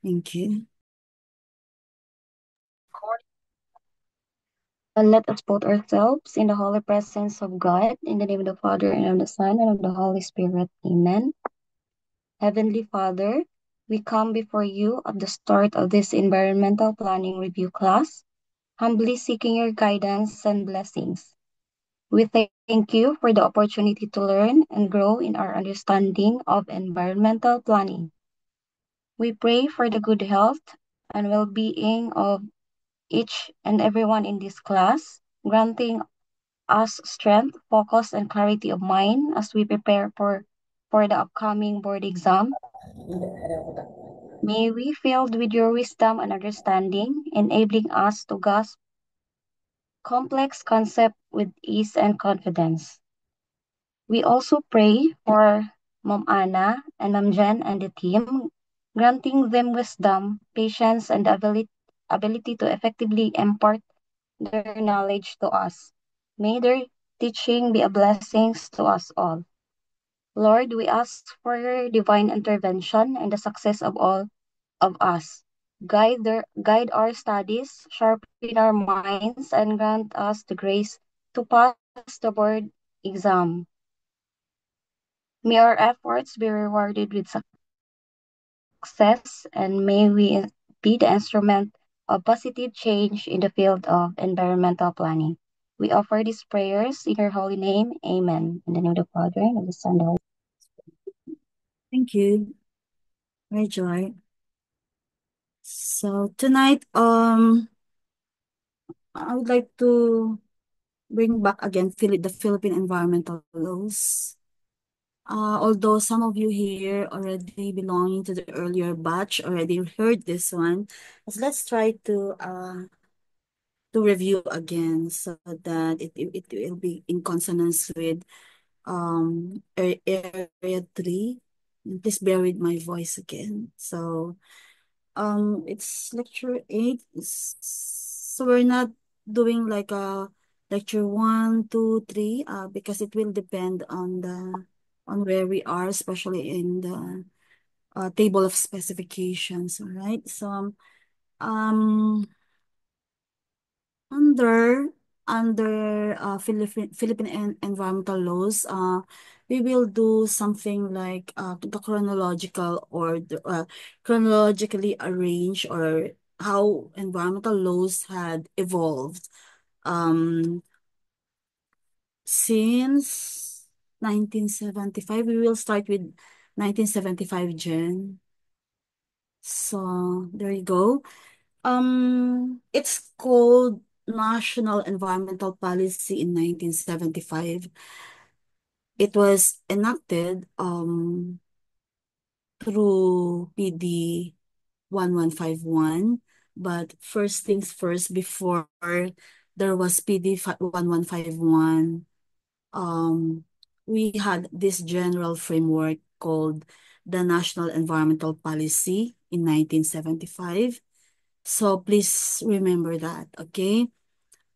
Thank you. And let us put ourselves in the holy presence of God, in the name of the Father, and of the Son, and of the Holy Spirit. Amen. Heavenly Father, we come before you at the start of this environmental planning review class, humbly seeking your guidance and blessings. We thank you for the opportunity to learn and grow in our understanding of environmental planning. We pray for the good health and well being of each and everyone in this class, granting us strength, focus, and clarity of mind as we prepare for the upcoming board exam. May we filled with your wisdom and understanding, enabling us to grasp complex concepts with ease and confidence. We also pray for Mom Anna and Ma'am Jen and the team, granting them wisdom, patience, and the ability to effectively impart their knowledge to us. May their teaching be a blessing to us all. Lord, we ask for your divine intervention and the success of all of us. Guide our studies, sharpen our minds, and grant us the grace to pass the board exam. May our efforts be rewarded with success, and may we be the instrument of positive change in the field of environmental planning. We offer these prayers in your holy name. Amen. In the name of the Father, and of the Son, and of the Holy Thank you. Hi, Joy. So tonight, I would like to bring back again the Philippine environmental laws. Although some of you here already belonging to the earlier batch already heard this one, but let's try to review again so that it will be in consonance with area 3. Please bear with my voice again. So it's lecture 8. So we're not doing like a lecture 1, 2, 3, because it will depend on on where we are, especially in the table of specifications. All right. So um under Philippine environmental laws, we will do something like the chronological or chronologically arrange or how environmental laws had evolved since 1975. We will start with 1975 Jen. So there you go. It's called National Environmental Policy in 1975. It was enacted through PD 1151, but first things first, before there was PD 1151, um we had this general framework called the National Environmental Policy in 1975. So please remember that, okay?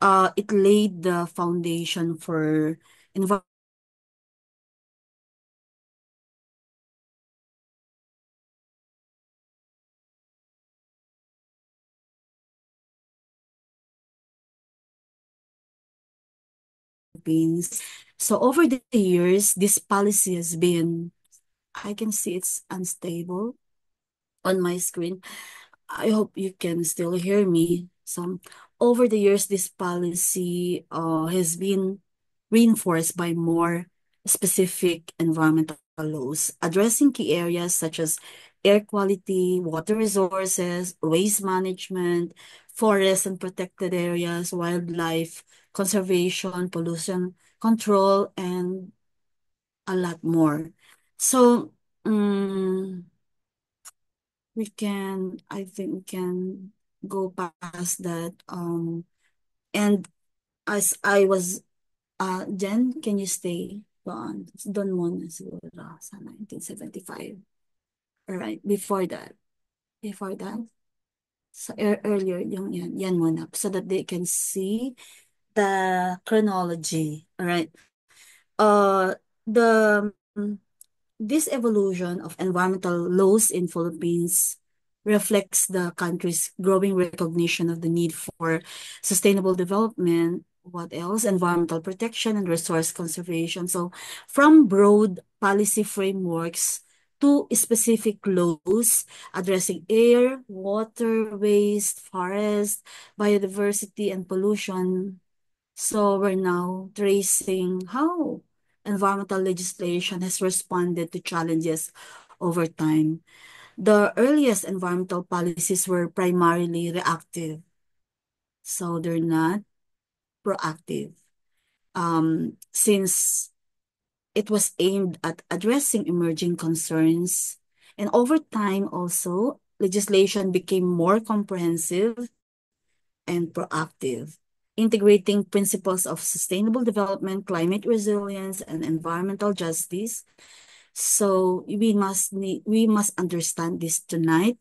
It laid the foundation for environmental beings. So over the years, this policy has been, I can see it's unstable on my screen. I hope you can still hear me. So over the years, this policy has been reinforced by more specific environmental laws, addressing key areas such as air quality, water resources, waste management, forests and protected areas, wildlife conservation, pollution control, and a lot more. So, I think we can go past that. And as I was, Jen, can you stay on? Doon muna siguro sa 1975. All right, before that, so earlier, yung yan muna, so that they can see the chronology. All right. Uh, the This evolution of environmental laws in Philippines reflects the country's growing recognition of the need for sustainable development. What else? Environmental protection and resource conservation. So from broad policy frameworks to specific laws addressing air, water, waste, forest, biodiversity, and pollution. So we're now tracing how environmental legislation has responded to challenges over time. The earliest environmental policies were primarily reactive, so they're not proactive. Since it was aimed at addressing emerging concerns, and over time also, legislation became more comprehensive and proactive, integrating principles of sustainable development, climate resilience, and environmental justice. So we must understand this tonight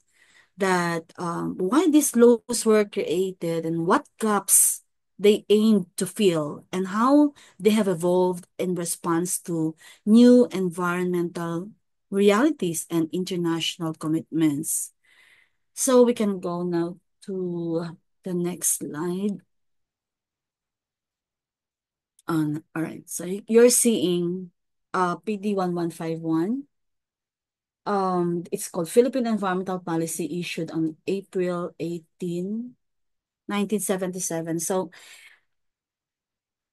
that why these laws were created and what gaps they aim to fill and how they have evolved in response to new environmental realities and international commitments. So we can go now to the next slide. All right, so you're seeing PD 1151. It's called Philippine Environmental Policy, issued on April 18, 1977. So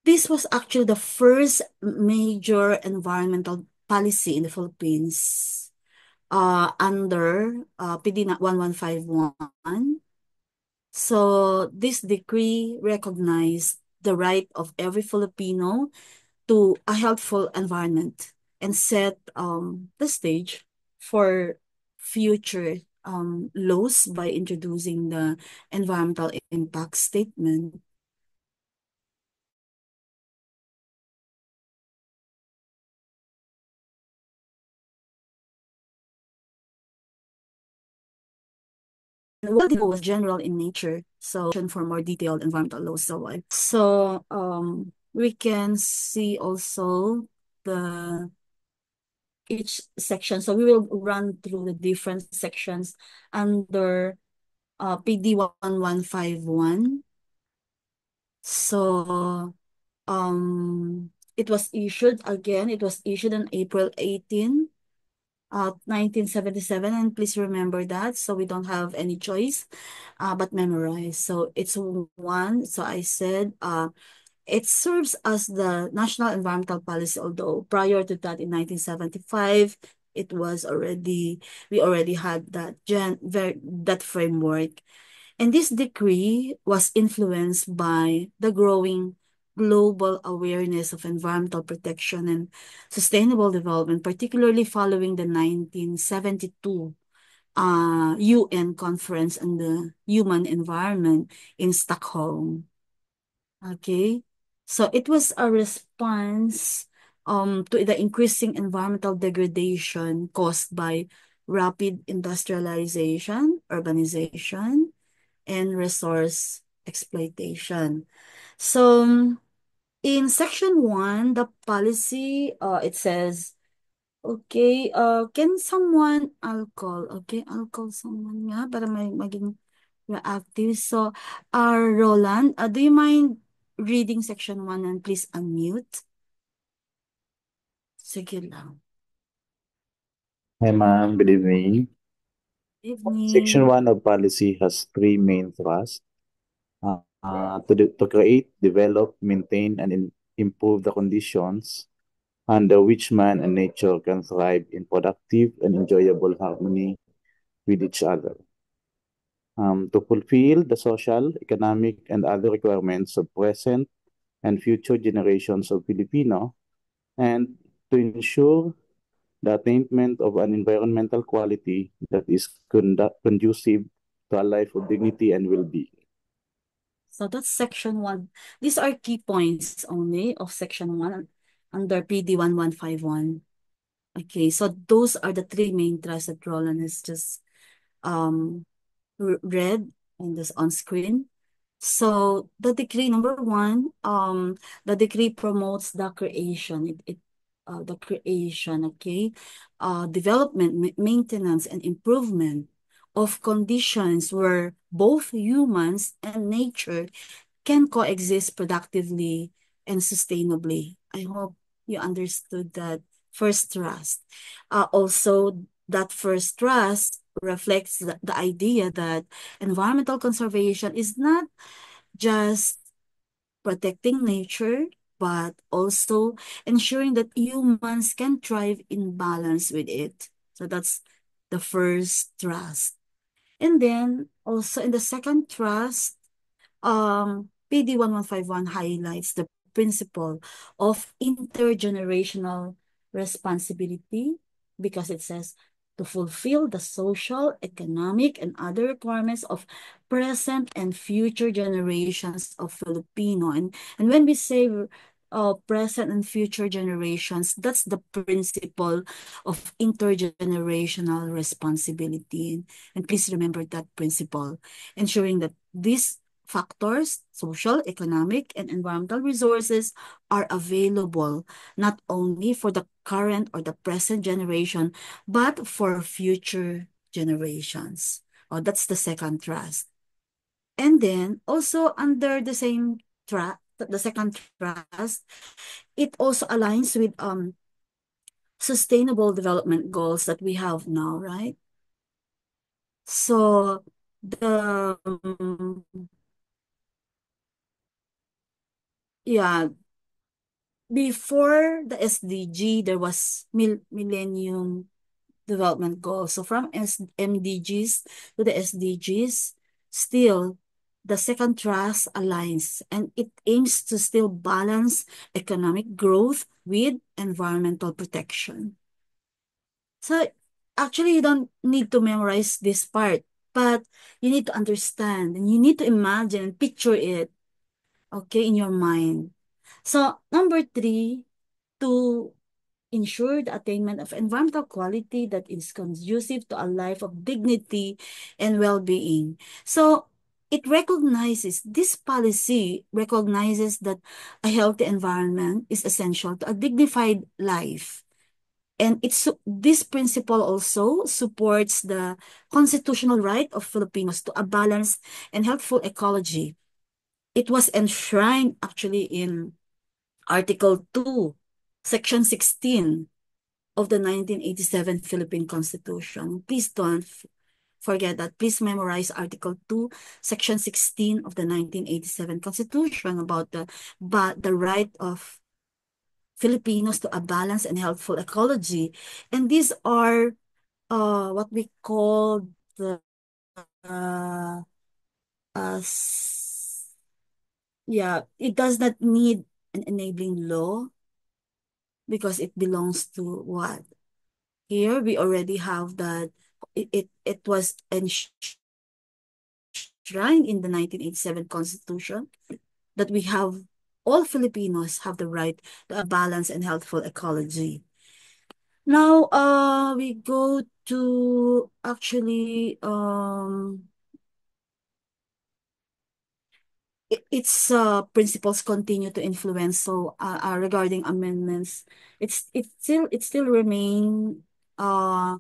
this was actually the first major environmental policy in the Philippines under PD 1151. So this decree recognized the right of every Filipino to a healthful environment and set the stage for future laws by introducing the environmental impact statement. And what was general in nature, so for more detailed environmental laws. So we can see also the each section. So we will run through the different sections under PD 1151. So it was issued again, it was issued on April 18, 1977, and please remember that so we don't have any choice but memorize. So it's one. So I said it serves as the national environmental policy, although prior to that in 1975, it was already, we already had that framework. And this decree was influenced by the growing global awareness of environmental protection and sustainable development, particularly following the 1972 UN Conference on the Human Environment in Stockholm. Okay. So it was a response to the increasing environmental degradation caused by rapid industrialization, urbanization, and resource exploitation. So in section 1, the policy, it says, okay, can someone, I'll call someone nga para may maging reactive. So, Roland, do you mind reading section 1 and please unmute? Sige lang. Hi, ma'am. Good evening. Section Evening. 1 of policy has three main thrusts to create, develop, maintain, and improve the conditions under which man and nature can thrive in productive and enjoyable harmony with each other. To fulfill the social, economic, and other requirements of present and future generations of Filipino, and to ensure the attainment of an environmental quality that is conducive to a life of dignity and well-being. So that's section 1. These are key points only of section 1 under PD 1151. Okay, so those are the three main thrusts that Roland has just um read in this on screen. So the decree number 1, the decree promotes the creation. The creation, okay, development, maintenance, and improvement of conditions where both humans and nature can coexist productively and sustainably. I hope you understood that first trust. Also, that first trust reflects the idea that environmental conservation is not just protecting nature, but also ensuring that humans can thrive in balance with it. So that's the first trust. And then also in the second trust, PD 1151 highlights the principle of intergenerational responsibility because it says to fulfill the social, economic, and other requirements of present and future generations of Filipino. And when we say present and future generations, that's the principle of intergenerational responsibility. And please remember that principle, ensuring that these factors, social, economic, and environmental resources are available not only for the current or the present generation, but for future generations. Oh, that's the second trust. And then also under the same trust, the second trust, it also aligns with sustainable development goals that we have now, right? So the yeah, before the SDG, there was Millennium Development Goals. So from MDGs to the SDGs, still the second trust aligns and it aims to still balance economic growth with environmental protection. So actually, you don't need to memorize this part, but you need to understand and you need to imagine and picture it, okay, in your mind. So number three, to ensure the attainment of environmental quality that is conducive to a life of dignity and well-being. So this policy recognizes that a healthy environment is essential to a dignified life. And this principle also supports the constitutional right of Filipinos to a balanced and healthful ecology. It was enshrined actually in Article 2, Section 16 of the 1987 Philippine Constitution. Please don't forget that. Please memorize Article 2, Section 16 of the 1987 Constitution about the right of Filipinos to a balanced and healthful ecology. And these are what we call the yeah, it does not need an enabling law because it belongs to what? Here we already have that it was enshrined in the 1987 Constitution that we have all Filipinos have the right to a balanced and healthful ecology. Now, we go to actually its principles continue to influence. So, regarding amendments, it still remain uh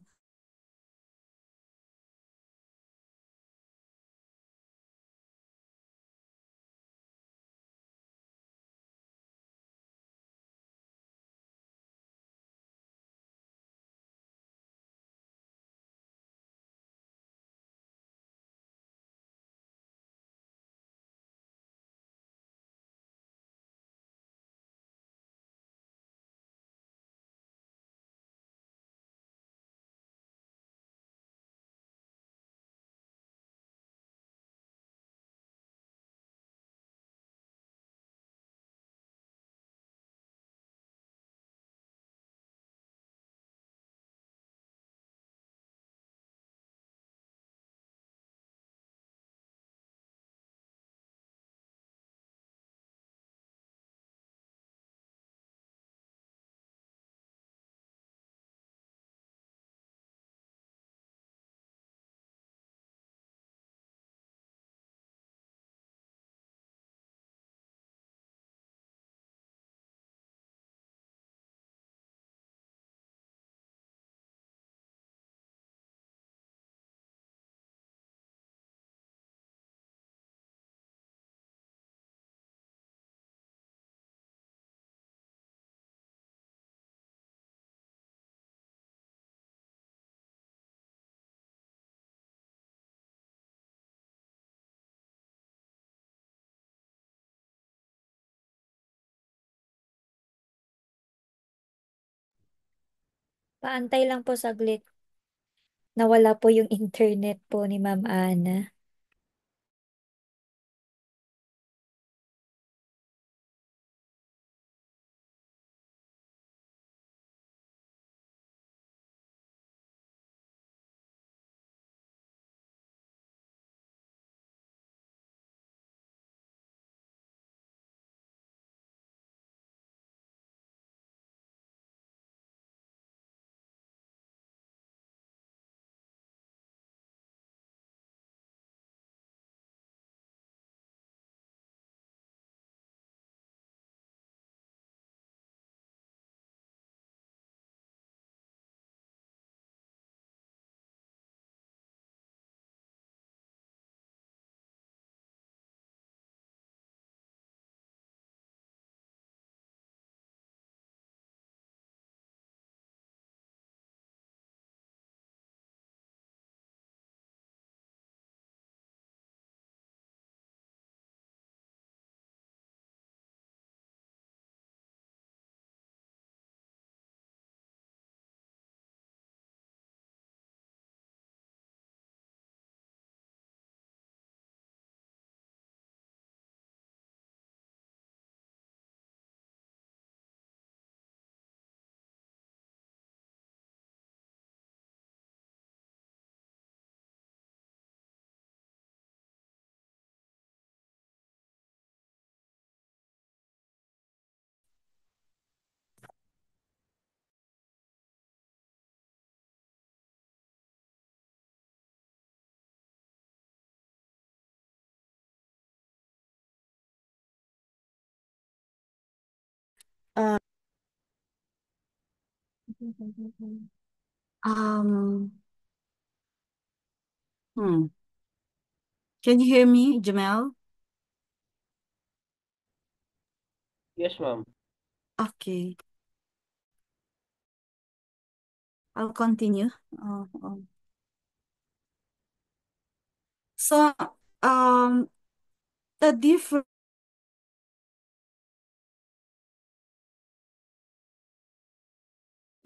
Paantay lang po saglit. Nawala po yung internet po ni Ma'am Ana. Uh, um, hmm. Can you hear me, Jamel? Yes, ma'am. Okay, I'll continue. So, um, the difference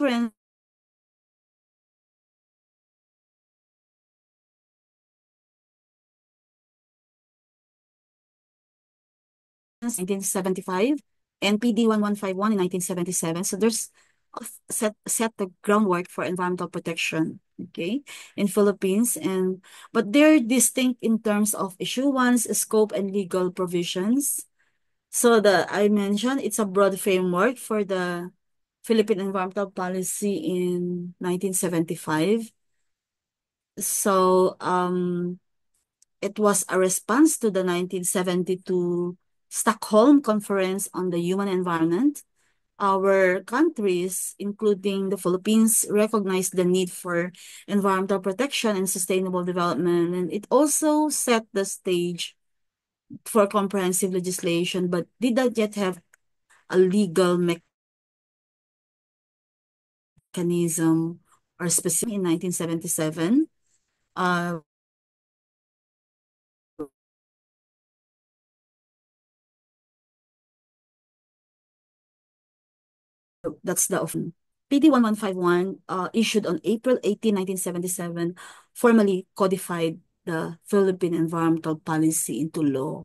in 1975 and PD 1151 in 1977. So there's set the groundwork for environmental protection, okay, in Philippines. But they're distinct in terms of issuance, scope, and legal provisions. So I mentioned it's a broad framework for the Philippine environmental policy in 1975. So it was a response to the 1972 Stockholm Conference on the Human Environment. Our countries, including the Philippines, recognized the need for environmental protection and sustainable development. And it also set the stage for comprehensive legislation, but did not yet have a legal mechanism or specific in 1977. Uh, that's the often. PD 1151, issued on April 18, 1977, formally codified the Philippine environmental policy into law.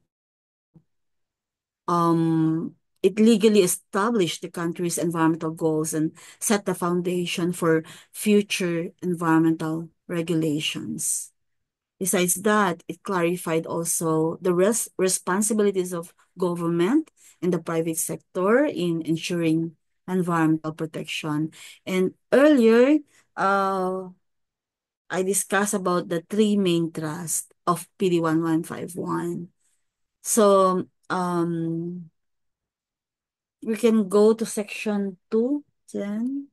It legally established the country's environmental goals and set the foundation for future environmental regulations. Besides that, it clarified also the responsibilities of government and the private sector in ensuring environmental protection. And earlier, uh, I discussed about the three main thrusts of PD 1151. So, we can go to section 2, then,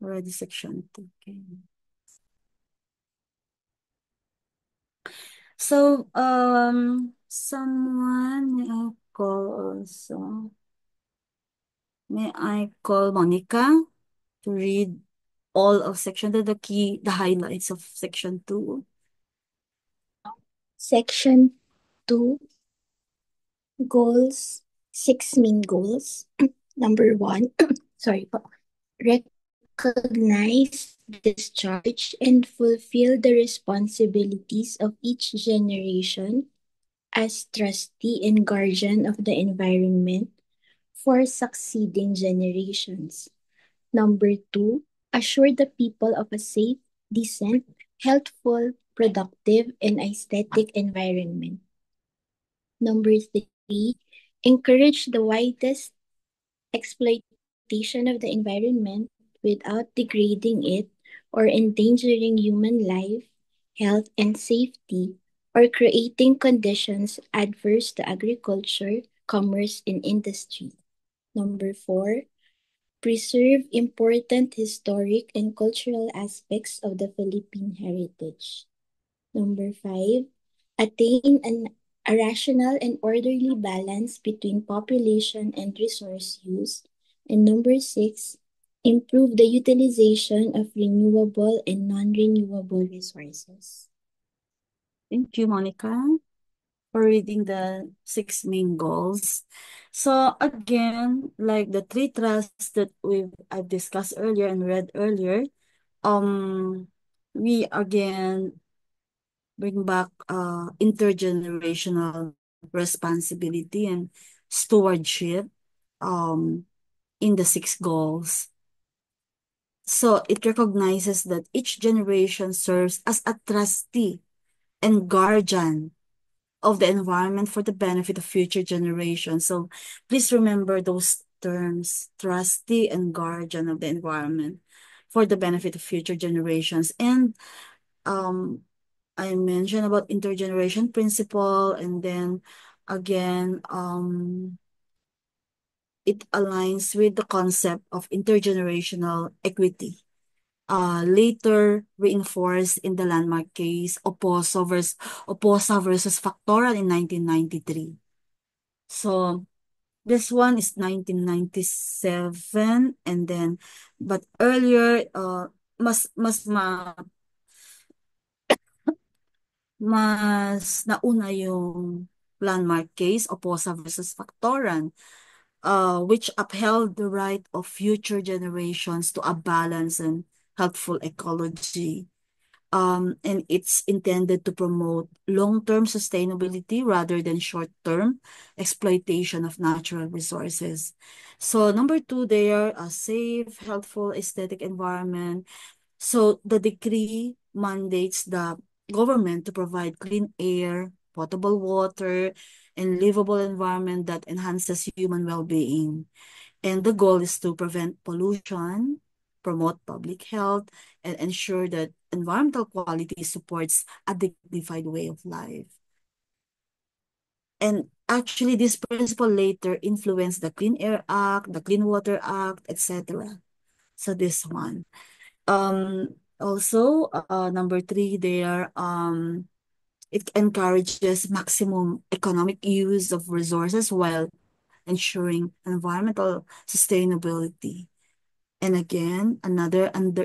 already section 2. Okay. So, someone may I call also? May I call Monica to read all of section 2, the highlights of section 2? Section 2, goals, 6 main goals. Number 1, sorry po. recognize, discharge, and fulfill the responsibilities of each generation as trustee and guardian of the environment for succeeding generations. Number two, assure the people of a safe, decent, healthful, productive, and aesthetic environment. Number three, encourage the widest exploitation of the environment without degrading it or endangering human life, health, and safety, or creating conditions adverse to agriculture, commerce, and industry. Number four, preserve important historic and cultural aspects of the Philippine heritage. Number five, attain a rational and orderly balance between population and resource use. And number six, improve the utilization of renewable and non-renewable resources. Thank you, Monica, for reading the six main goals. So again, like the three trusts that I've discussed earlier and read earlier, um, we again bring back intergenerational responsibility and stewardship um in the six goals. So it recognizes that each generation serves as a trustee and guardian of the environment for the benefit of future generations. So please remember those terms, trustee and guardian of the environment for the benefit of future generations. And um, I mentioned about intergeneration principle, and then again, it aligns with the concept of intergenerational equity. Later reinforced in the landmark case Oposa versus Factoral in 1993. So this one is 1997, and then but earlier mas nauna yung landmark case Oposa versus Factoran, which upheld the right of future generations to a balanced and healthful ecology. And it's intended to promote long-term sustainability rather than short-term exploitation of natural resources. So number two there, a safe, healthful, aesthetic environment. So the decree mandates the government to provide clean air, potable water, and livable environment that enhances human well-being. And the goal is to prevent pollution, promote public health, and ensure that environmental quality supports a dignified way of life. And actually, this principle later influenced the Clean Air Act, the Clean Water Act, etc. So this one. Also, number three there, it encourages maximum economic use of resources while ensuring environmental sustainability. And again,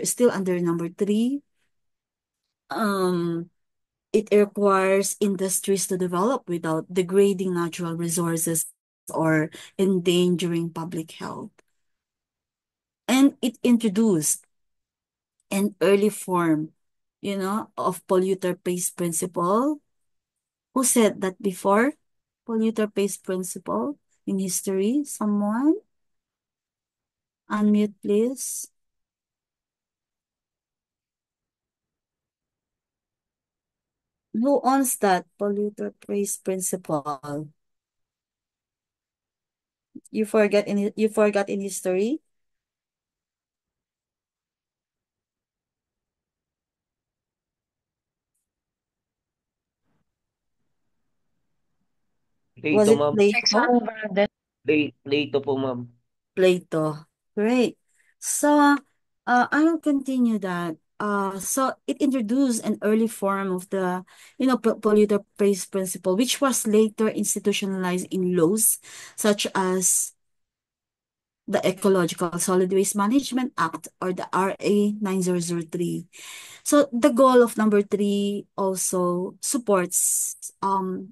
still under number three, um, it requires industries to develop without degrading natural resources or endangering public health. And it introduced an early form, of polluter pays principle. Who said that before? Polluter pays principle in history? Someone? Unmute, please. Who owns that polluter pays principle? You forgot in history? Was Plato, it ma'am. Plato? Plato po, ma'am. Plato. Great. So, I will continue that. So it introduced an early form of the, polluter pays principle, which was later institutionalized in laws such as the Ecological Solid Waste Management Act, or the RA 9003. So the goal of number three also supports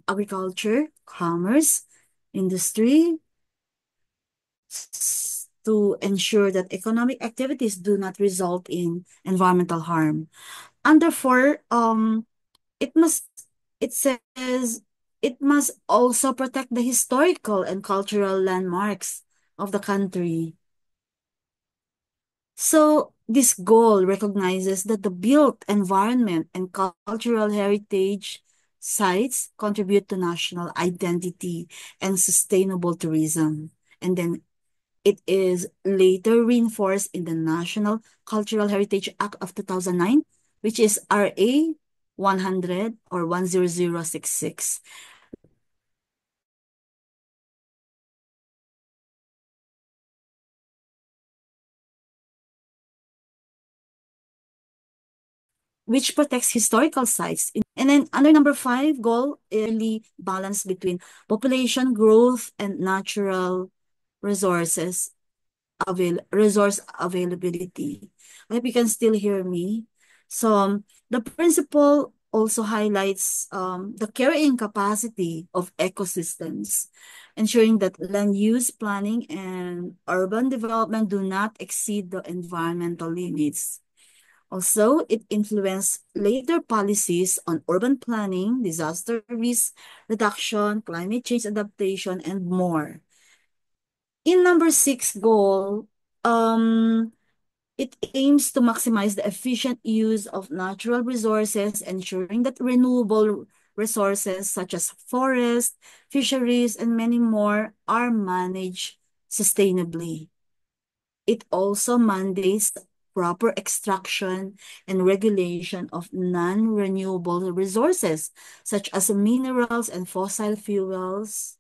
agriculture, commerce, industry, to ensure that economic activities do not result in environmental harm. Under 4, it must it says it must also protect the historical and cultural landmarks of the country. So this goal recognizes that the built environment and cultural heritage sites contribute to national identity and sustainable tourism. And then it is later reinforced in the National Cultural Heritage Act of 2009, which is RA 100 or 10066, which protects historical sites. And then under number 5, goal is really balance between population growth and natural resources resource availability. I hope you can still hear me. So the principle also highlights the carrying capacity of ecosystems, ensuring that land use planning and urban development do not exceed the environmental limits. Also, it influenced later policies on urban planning, disaster risk reduction, climate change adaptation, and more. In number 6 goal, it aims to maximize the efficient use of natural resources, ensuring that renewable resources such as forests, fisheries, and many more are managed sustainably. It also mandates proper extraction and regulation of non-renewable resources, such as minerals and fossil fuels.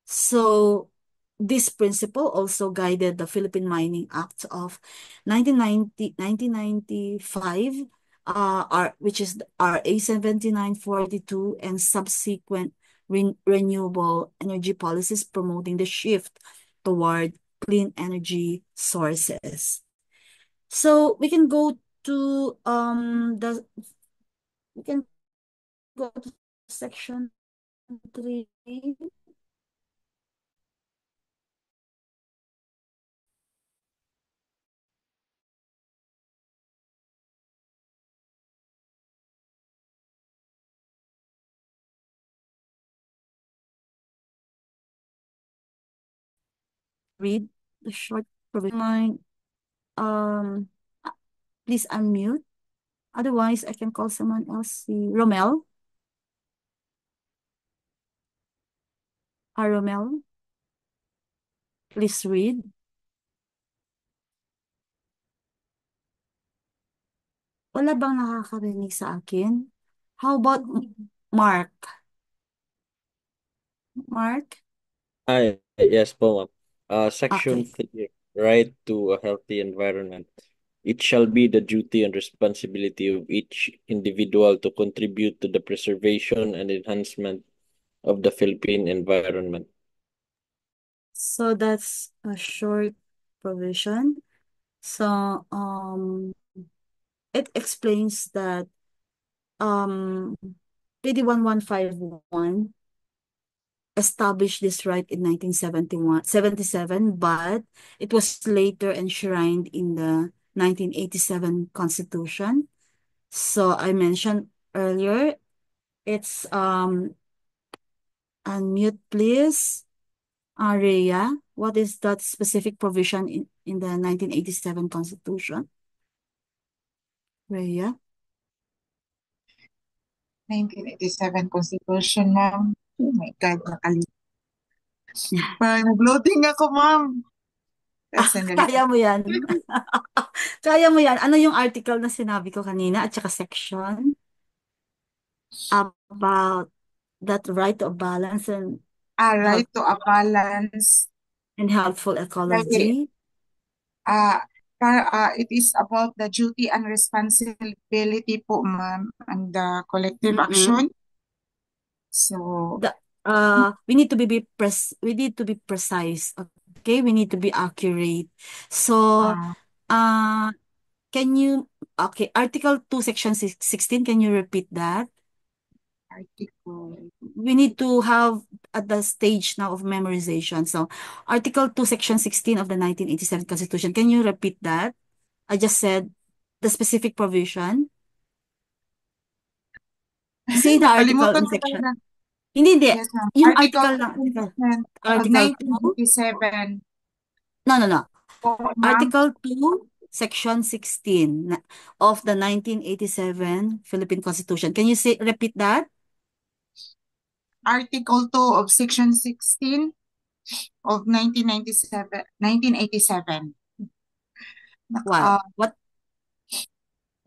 So this principle also guided the Philippine Mining Act of 1995, which is RA 7942, and subsequent renewable energy policies promoting the shift toward clean energy sources. So we can go to we can go to section 3. Read the short provision. Um, Please unmute. Otherwise, I can call someone else. Si Romel. Romel, please read. Wala bang nakakarinig sa akin? How about Mark? Mark? Hi, yes po, ma'am. Section Okay. 3, right to a healthy environment. It shall be the duty and responsibility of each individual to contribute to the preservation and enhancement of the Philippine environment. So that's a short provision. So it explains that PD 1151 established this right in 1977, but it was later enshrined in the 1987 Constitution. So I mentioned earlier, it's unmute please. Rhea, what is that specific provision in the 1987 Constitution? Rhea? 1987 Constitution, ma'am. Oh my God, nakalimutan. Parang nag-loading ako, ma'am. Sandali. Kaya mo yan. Kaya mo yan. Ano yung article na sinabi ko kanina at saka section? About that right to a balance and Right to a balance. helpful ecology. It is about the duty and responsibility po, ma'am, and the collective action. So We need to be precise. Okay, we need to be accurate. So can you Article 2 Section 16, can you repeat that? article We need to have at the stage now of memorization. So, Article 2, Section 16 of the 1987 Constitution. Can you repeat that? I just said the specific provision. Say the article Nakalimutan and ko section. talaga. Hindi. Yes, ma'am. Yung Article article lang. 2% of Article 2. 1987 No. po, ma'am. Article 2, Section 16 of the 1987 Philippine Constitution. Can you repeat that? Article 2 of Section 16 of 1987. What? What?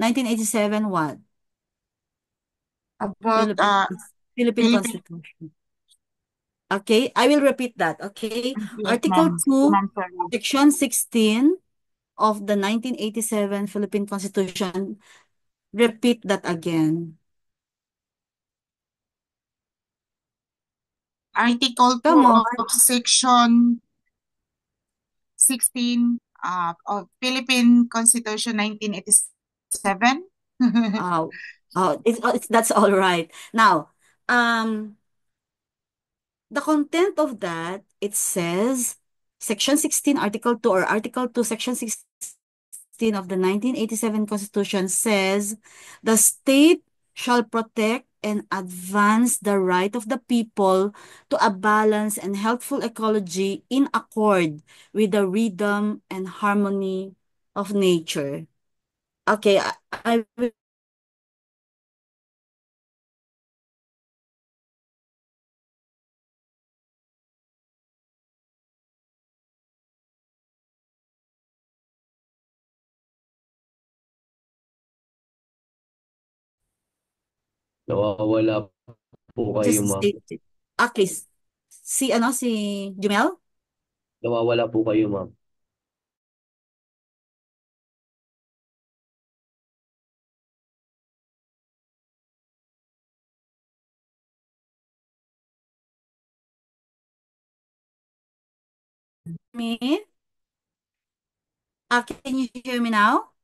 1987 what? About Philippine Philippine. Constitution. Okay, I will repeat that. Okay, Yes, Article ma'am. 2, Ma'am, sorry. Section 16 of the 1987 Philippine Constitution. Repeat that again. Article 2 Come on. of Section 16 of Philippine Constitution 1987. That's all right. Now, the content of that, it says, Section 16, Article 2, or Article 2, Section 16 of the 1987 Constitution says, the state shall protect and advance the right of the people to a balanced and healthful ecology in accord with the rhythm and harmony of nature. Okay, I will Nawawala po kayo, just ma'am. state it. Okay, si Jumel? Nawawala po kayo, ma'am. Me? Can you hear me now?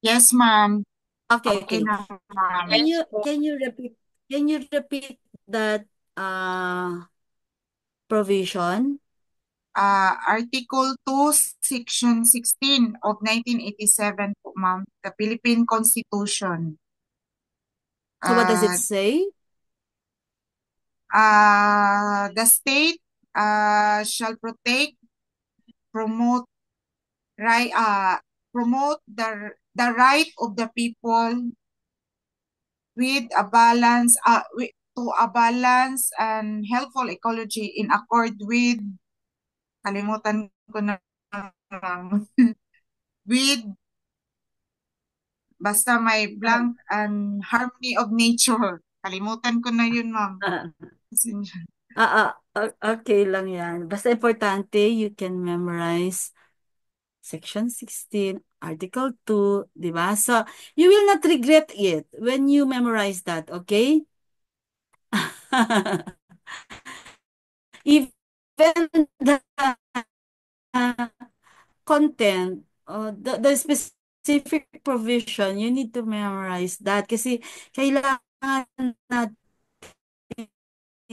Yes, ma'am. Okay. Okay na, ma'am. Can you repeat that provision? Article 2, Section 16 of 1987 po, ma'am. The Philippine Constitution. So what does it say? The state shall protect, promote the right of the people with a balance to a balance and healthful ecology in accord with kalimutan ko na lang. With basta may blank and harmony of nature. Kalimutan ko na yun, ma'am. Okay lang yan. Basta importante, you can memorize Section 16, Article 2, di ba? So, you will not regret it when you memorize that, okay? Even the content, the specific provision, you need to memorize that kasi kailangan natin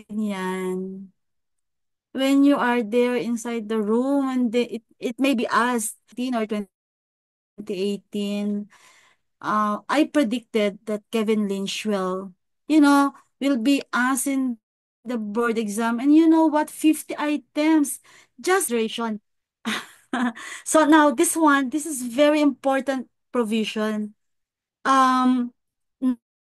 yan. When you are there inside the room and it may be us, 10 or 2018, I predicted that Kevin Lynch will be asked in the board exam. And you know what? 50 items, just ration. So now this is very important provision. Um,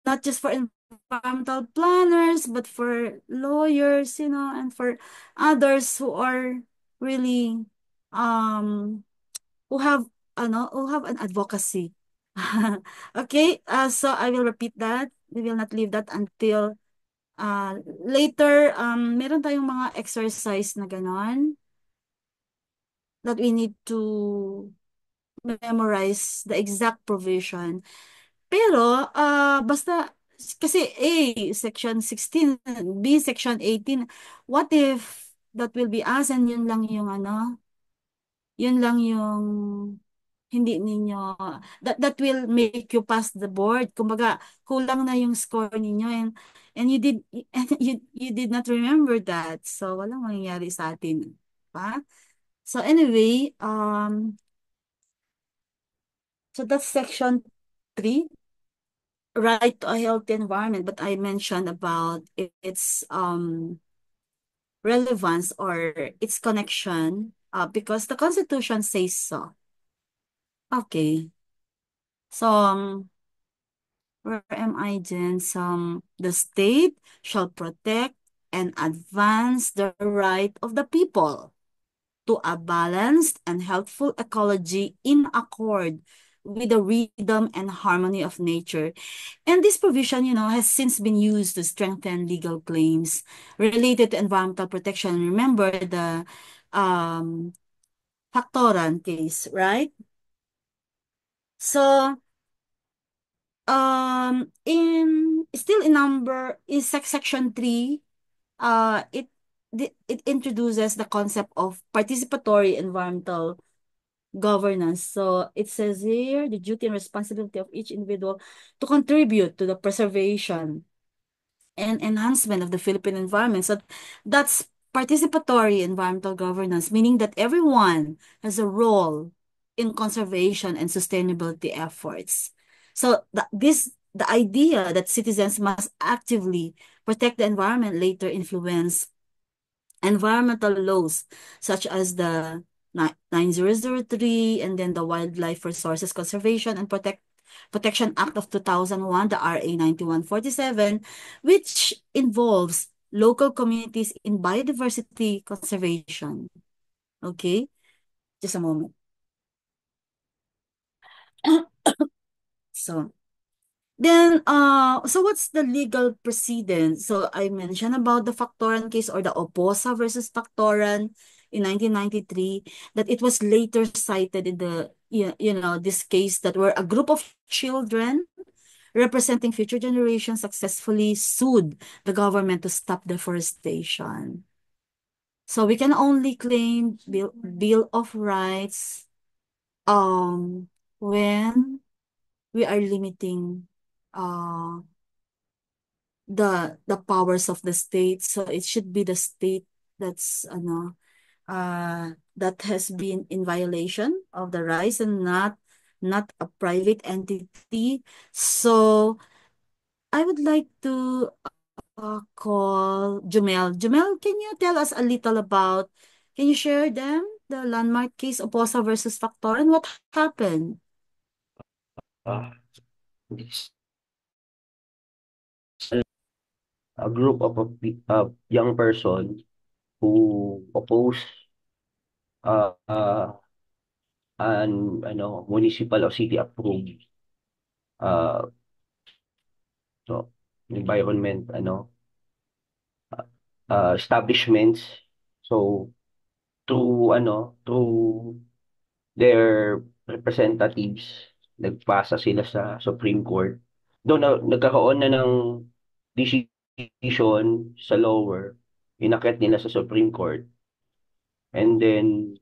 not just for environmental planners, but for lawyers, and for others who are really, who have, who have an advocacy. Okay, so I will repeat that. We will not leave that until later. Meron tayong mga exercise na ganon that we need to memorize the exact provision. Pero, basta, kasi A, Section 16, B, Section 18, what if that will be asked and yun lang yung hindi ninyo, that will make you pass the board. Kumbaga, kulang na yung score ninyo and you did and you did not remember that. So walang mangyayari sa atin, pa? So anyway, so that's section 3, right to a healthy environment, but I mentioned about its relevance or its connection because the Constitution says so. Okay. So, where am I then? The state shall protect and advance the right of the people to a balanced and healthful ecology in accord with the rhythm and harmony of nature. And this provision, has since been used to strengthen legal claims related to environmental protection. Remember the Factoran case, right? So, in section 3, it introduces the concept of participatory environmental governance. So it says here the duty and responsibility of each individual to contribute to the preservation and enhancement of the Philippine environment. So that's participatory environmental governance, meaning that everyone has a role in conservation and sustainability efforts. So the idea that citizens must actively protect the environment later influence environmental laws such as the 9003 and then the Wildlife Resources Conservation and Protection Act of 2001, the RA 9147, which involves local communities in biodiversity conservation. Okay, just a moment. So then, so what's the legal precedent? So I mentioned about the Factoran case or the Oposa versus Factoran in 1993, that it was later cited in this case that where a group of children representing future generations successfully sued the government to stop deforestation. So we can only claim Bill of Rights when we are limiting uh the powers of the state. So it should be the state that's that has been in violation of the rights and not a private entity. So I would like to call Jumel. Jumel, can you tell us a little about, can you share the landmark case Oposa versus Factor and what happened? Ah, it's a group young person who oppose uh, uh, municipal or city approved uh, so environment establishments. So through their representatives, nagpasa sila sa Supreme Court. Doon nagkakaroon na ng decision sa lower, inakyat nila sa Supreme Court. And then,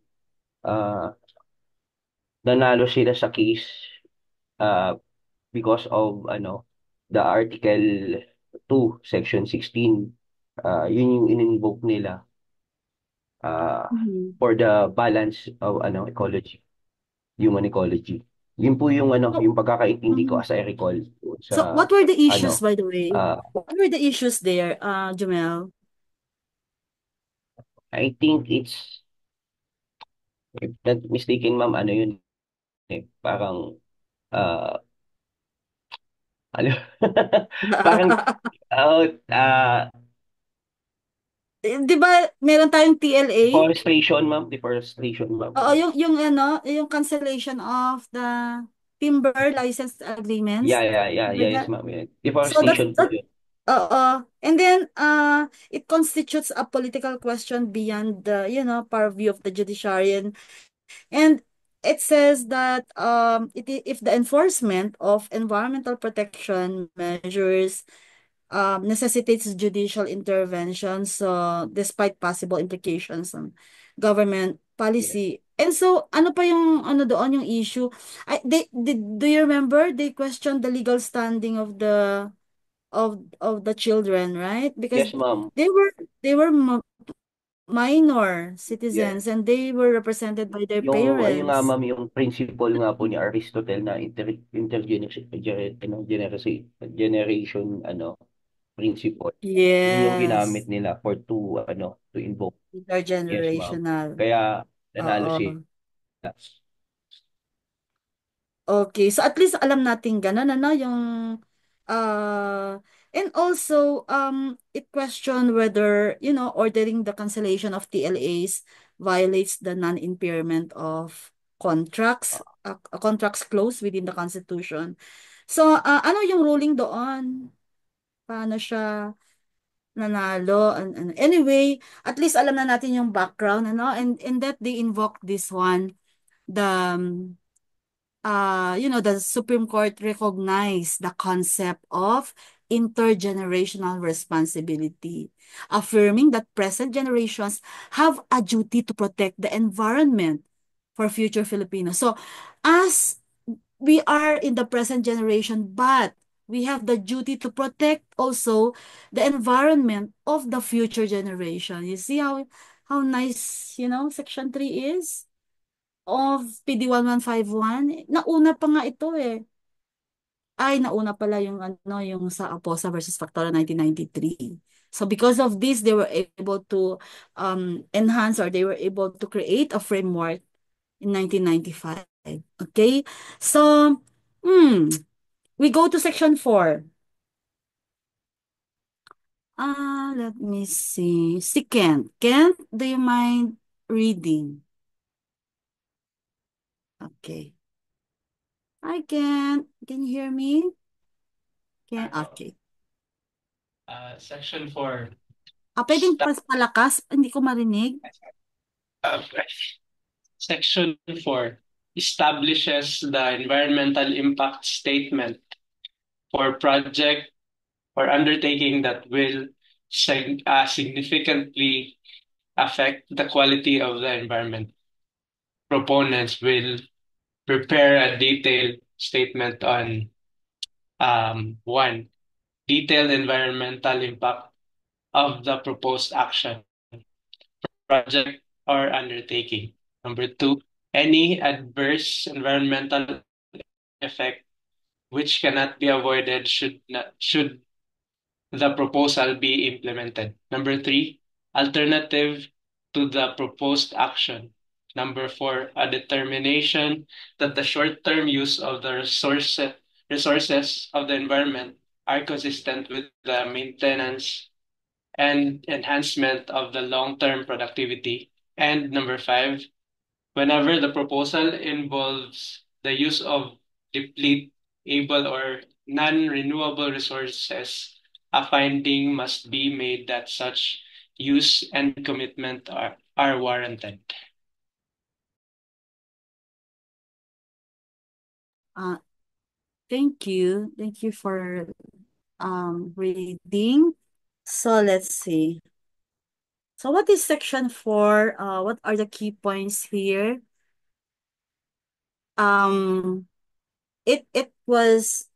uh, nanalo sila sa case uh, because of the Article 2, Section 16. Yun yung in-invoke nila Mhm. for the balance of ecology, human ecology. Yun po yung So, yung pagkakaintindi ko mhm. as I recall So sa what were the issues, by the way? uh, What were the issues there, Jumel? I think it's, if not mistaken ma'am, yun parang uh, ano parang out Di ba meron tayong TLA? deforestation ma'am. Oo, yung cancellation of the timber license agreements. Yes ma'am. Yeah. So that's Deforestation po that yun. and then it constitutes a political question beyond the purview of the judiciary and it says that if the enforcement of environmental protection measures necessitates judicial intervention, so despite possible implications on government Yes. policy And so, ano pa yung ano doon yung issue? Do you remember they questioned the legal standing of the children, right? Because Yes, ma'am. they were minor Yeah. citizens and they were represented by their Yung nga parents. ma'am, yung principle nga po ni Aristotle na generation principle. Yun yung ginamit Yes, nila to invoke. Yes, ma'am. intergenerational. Kaya nanalo Oo. sila. Okay, so at least alam natin ganun, ano, yung, and also, it questioned whether, ordering the cancellation of TLAs violates the non-impairment of contracts clause within the Constitution. So, ano yung ruling doon? Paano siya nanalo? Anyway, at least alam na natin yung background, ano, and that they invoke this one, the, the Supreme Court recognized the concept of intergenerational responsibility, affirming that present generations have a duty to protect the environment for future Filipinos. So, as we are in the present generation, but we have the duty to protect also the environment of the future generation. You see how nice, Section 3 is? Of PD 1151, nauna pa nga ito eh. Ay, nauna pala yung sa Aposa versus Factora 1993. So because of this, they were able to enhance, or they were able to create a framework in 1995. Okay? So, we go to section 4. Let me see. Si Kent. Kent, do you mind reading? Okay. Hi, Kent. Can you hear me? Kent, okay. Section 4. Pwedeng palakas? Hindi ko marinig. Uh, Section 4 establishes the environmental impact statement for project or undertaking that will significantly affect the quality of the environment. Proponents will prepare a detailed statement on one, detailed environmental impact of the proposed action, project, or undertaking. Number two, any adverse environmental effect which cannot be avoided should the proposal be implemented. Number three, alternative to the proposed action. Number four, a determination that the short-term use of the resources of the environment are consistent with the maintenance and enhancement of the long-term productivity. And number five, whenever the proposal involves the use of depletable or non-renewable resources, a finding must be made that such use and commitment are warranted. Thank you. Thank you for reading. So let's see. So what is section 4? What are the key points here? It was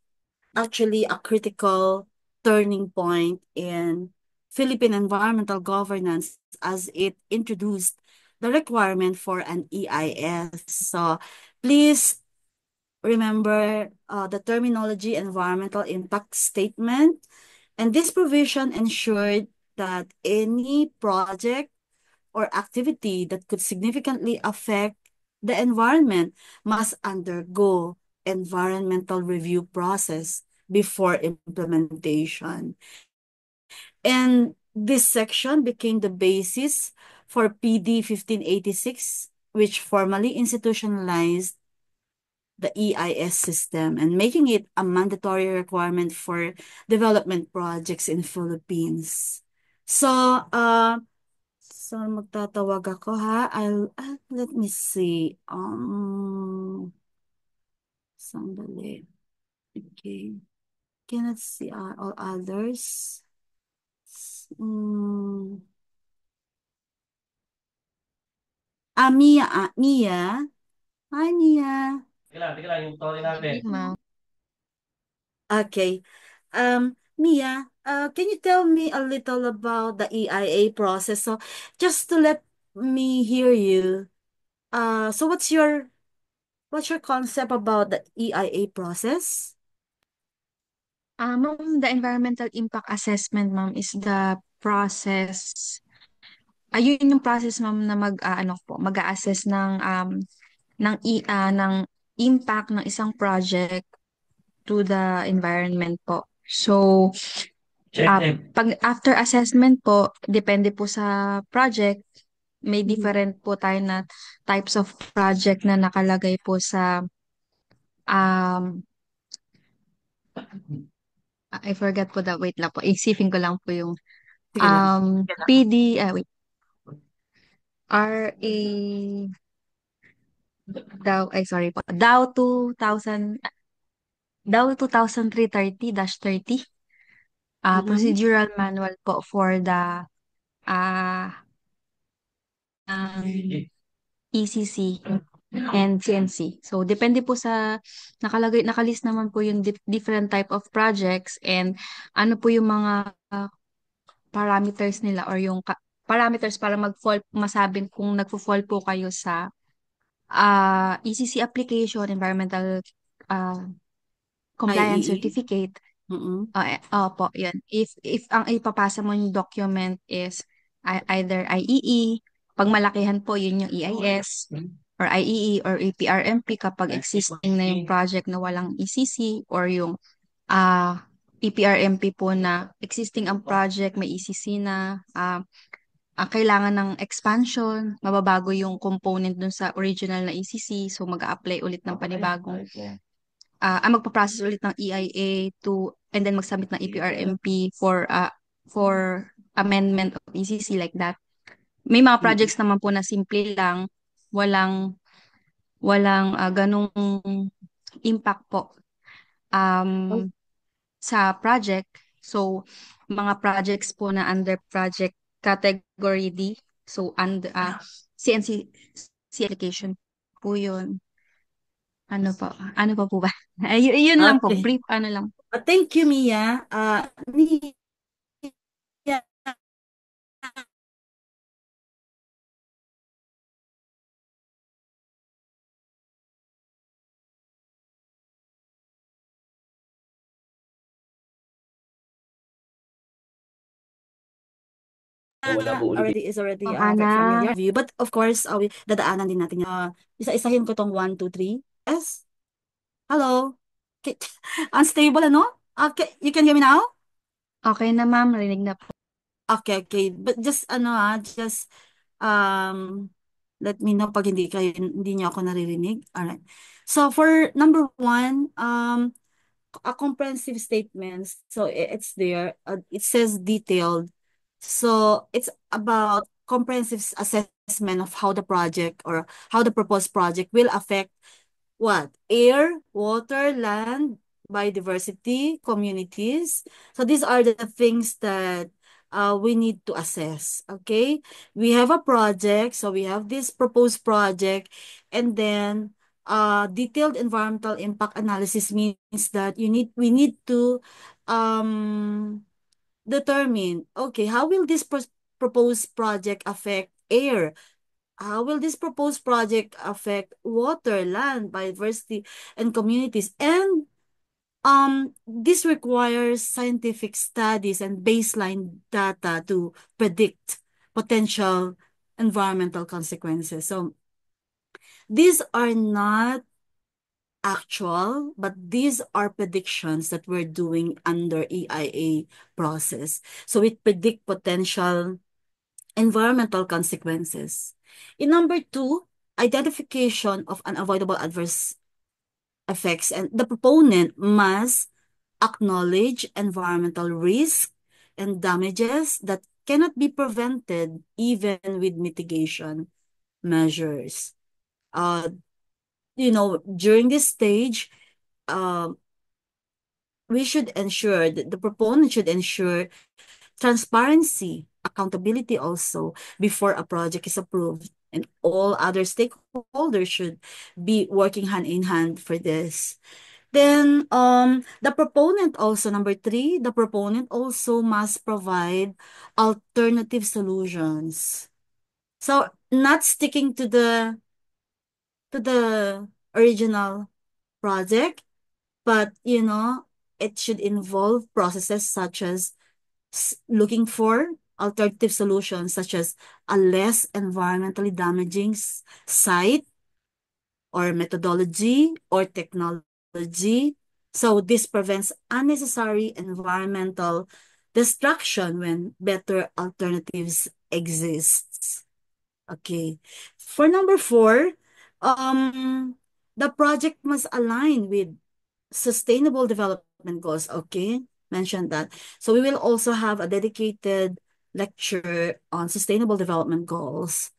actually a critical turning point in Philippine environmental governance as it introduced the requirement for an EIS. So please remember the terminology environmental impact statement. And this provision ensured that any project or activity that could significantly affect the environment must undergo environmental review process before implementation. And this section became the basis for PD 1586, which formally institutionalized the EIS system and making it a mandatory requirement for development projects in Philippines. So, magtatawag ako ha. Let me see. Sandali. Okay. Cannot see all others. Mia. Hi, Mia. Sige, ma'am. Okay. Mia, can you tell me a little about the EIA process? So, just to let me hear you. So what's your concept about the EIA process? Ma'am, the environmental impact assessment, ma'am, is the process. Ayun yung process, ma'am, na ano po, mag-assess ng impact ng isang project to the environment po. So, pag after assessment po, depende po sa project, may different po tayo na types of project na nakalagay po sa um I forgot po wait lang po. Isipin ko lang po yung Sige lang. PD wait RA sorry po. Dow 2003-30 procedural manual po for the uh ECC and CNC. So, depende po sa nakalist naman po yung different type of projects and ano po yung mga parameters nila or yung parameters para masabing kung nagfo-fall po kayo sa ECC application, environmental uh, compliance IEE? certificate. Mm-mm. Opo, yun. If ang ipapasa mo yung document is either IEE, pag malakihan po yun yung EIS, or IEE or EPRMP kapag existing na yung project na walang ECC, or yung EPRMP po na existing ang project, may ECC na, kailangan ng expansion, mababago yung component dun sa original na ECC, so mag-a-apply ulit ng panibagong magpa-process ulit ng EIA and then mag-submit ng EPRMP for amendment of ECC like that. May mga projects naman po na simple lang, walang ganung impact po sa project. So, mga projects po na under project category D, so under CNC application po yun. Ano pa po ba? Yun lang po, Okay. brief lang. Thank you, Mia. Mia, Wala po ulit. is already Ana. familiar with you. But of course, dadaanan din natin yung isa-isahin ko tong 1, 2, 3. Yes? Hello? Okay. Unstable, ano? Okay, you can hear me now? Okay na ma'am, rinig na po. Okay, okay. But just, just, let me know pag hindi niyo ako naririnig. Alright. So, for number 1, a comprehensive statement. So, it's there. It says detailed. So, it's about comprehensive assessment of how the project or how the proposed project will affect what? Air, water, land, biodiversity, communities. So these are the things that we need to assess. Okay, we have a project, so we have this proposed project, and then detailed environmental impact analysis means that we need to determine, okay, how will this proposed project affect air? How will this proposed project affect water, land, biodiversity, and communities? And this requires scientific studies and baseline data to predict potential environmental consequences. So these are not actual, but these are predictions that we're doing under EIA process. So we predict potential environmental consequences. In number 2, identification of unavoidable adverse effects, and the proponent must acknowledge environmental risk and damages that cannot be prevented even with mitigation measures. During this stage, we should ensure that the proponent should ensure transparency, accountability also before a project is approved. and all other stakeholders should be working hand in hand for this. Then, the proponent also, number three, the proponent also must provide alternative solutions. So, not sticking to the original project, but it should involve processes such as looking for alternative solutions, such as a less environmentally damaging site or methodology or technology. So this prevents unnecessary environmental destruction when better alternatives exist. Okay. For number four, the project must align with sustainable development goals. Okay, mentioned that. So we will also have a dedicated lecture on sustainable development goals.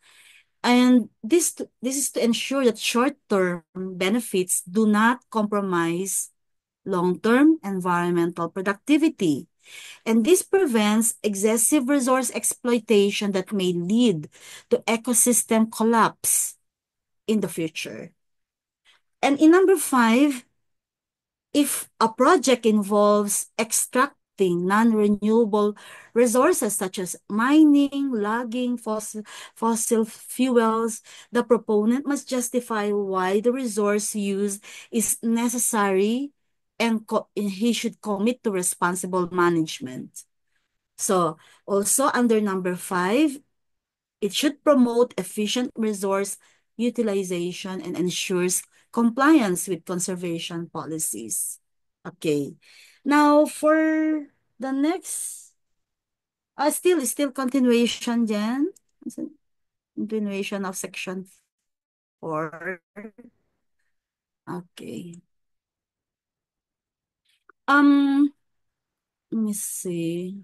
And this is to ensure that short-term benefits do not compromise long-term environmental productivity. And this prevents excessive resource exploitation that may lead to ecosystem collapse in the future. And in number five, if a project involves extracting non-renewable resources such as mining, logging, fossil fuels, the proponent must justify why the resource use is necessary and he should commit to responsible management. So also under number five, it should promote efficient resource utilization and ensures compliance with conservation policies. Okay. Now for the next, still continuation, Jen. Continuation of section 4. Okay. Let me see.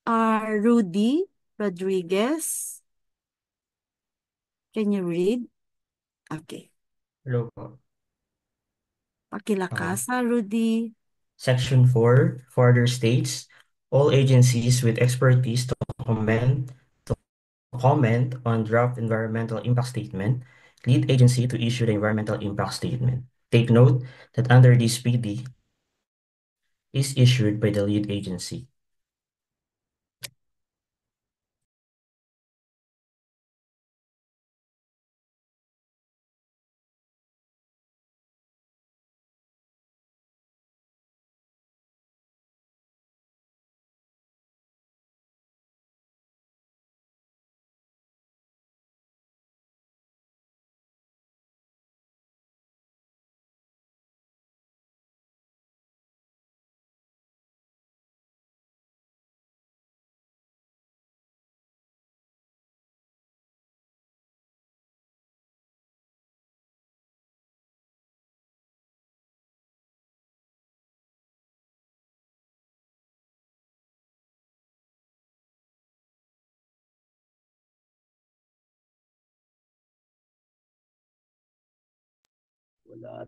Rudy Rodriguez. Can you read? Okay. Hello po. Pakilakas, Rudy. Section 4 further states, all agencies with expertise to comment on draft environmental impact statement, lead agency to issue the environmental impact statement. Take note that under this PD is issued by the lead agency. Wala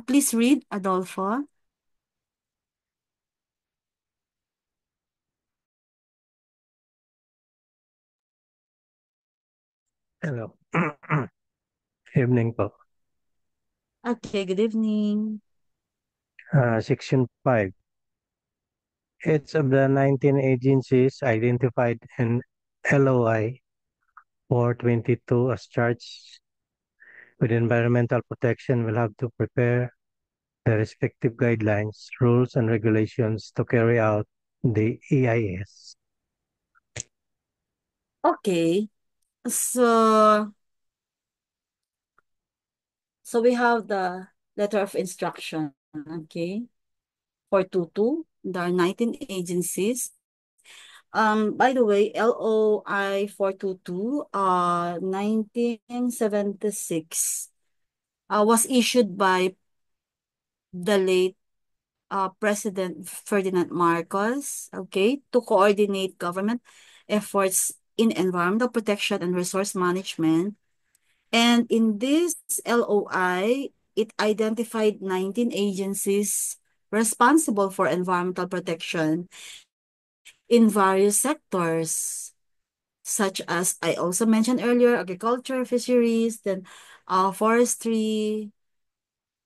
Please read, Adolfo. Hello. Evening po. Okay, good evening. Section 5. Each of the 19 agencies identified in LOI 422 as charged with environmental protection will have to prepare the respective guidelines, rules, and regulations to carry out the EIS. Okay. So we have the letter of instruction, okay, for Tutu. There are 19 agencies. By the way, LOI 422, 1976, was issued by the late President Ferdinand Marcos, okay, to coordinate government efforts in environmental protection and resource management. And in this LOI, it identified 19 agencies responsible for environmental protection in various sectors, such as I also mentioned earlier, agriculture, fisheries, then forestry.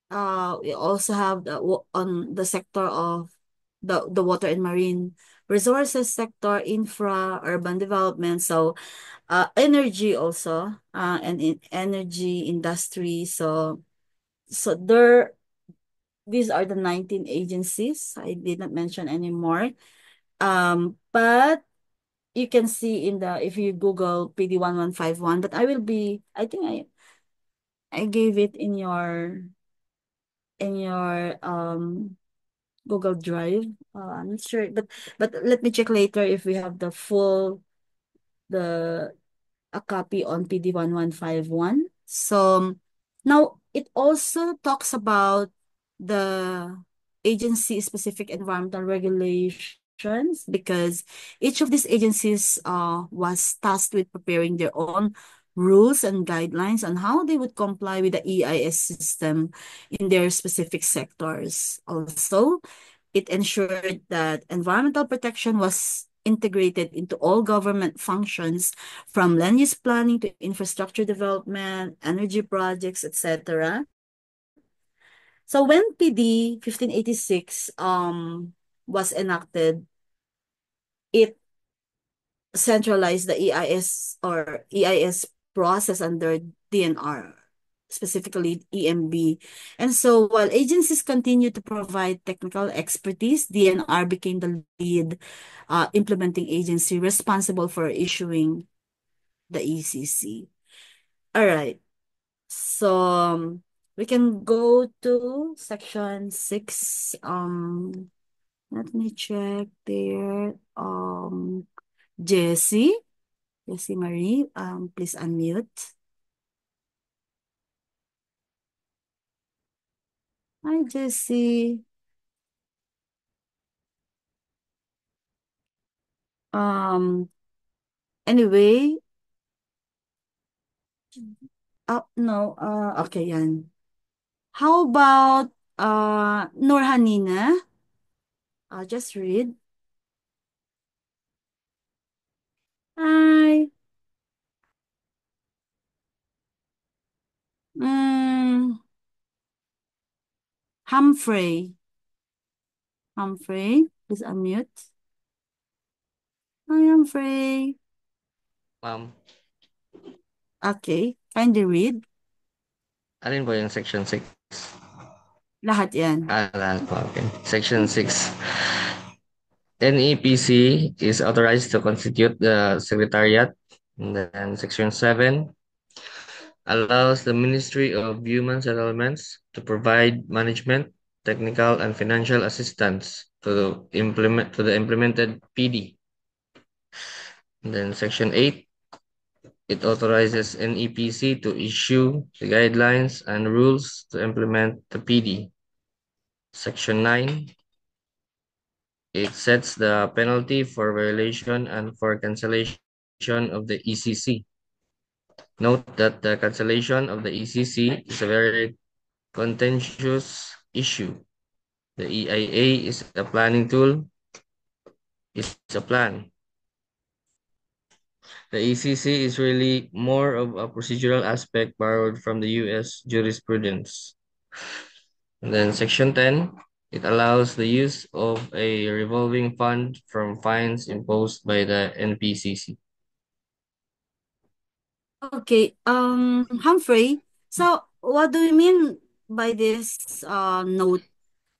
We also have on the sector of the water and marine resources sector, infra, urban development. So energy also, and in energy industry. So these are the 19 agencies. I did not mention anymore. But you can see if you Google PD 1151, but I think I gave it in your Google Drive. I'm not sure, but let me check later if we have the a copy on PD 1151. So now it also talks about the agency specific environmental regulations, because each of these agencies was tasked with preparing their own rules and guidelines on how they would comply with the EIS system in their specific sectors. Also, it ensured that environmental protection was integrated into all government functions, from land use planning to infrastructure development, energy projects, etc. So when PD 1586 was enacted, it centralized the EIS process under DNR, specifically EMB. And so while agencies continue to provide technical expertise, DNR became the lead implementing agency responsible for issuing the ECC. All right. So we can go to section 6. Let me check there. Jessie Marie, please unmute. Hi, Jessie. Anyway, no, okay, yan. How about Nurhanina? I'll just read. Hi. Humphrey, please unmute. Hi, Humphrey. Ma'am, Okay, kindly read. alin po yung section 6? Lahat yan. Lahat po. Okay. Section 6. NEPC is authorized to constitute the secretariat. And then section 7 allows the Ministry of Human Settlements to provide management, technical, and financial assistance to the implemented PD. And then section 8, it authorizes NEPC to issue the guidelines and rules to implement the PD. Section 9, it sets the penalty for violation and for cancellation of the ECC. Note that the cancellation of the ECC is a very contentious issue. The EIA is a planning tool, is a plan. The ECC is really more of a procedural aspect borrowed from the US jurisprudence. And then Section 10, it allows the use of a revolving fund from fines imposed by the NPCC. Okay, Humphrey, so what do you mean by this note?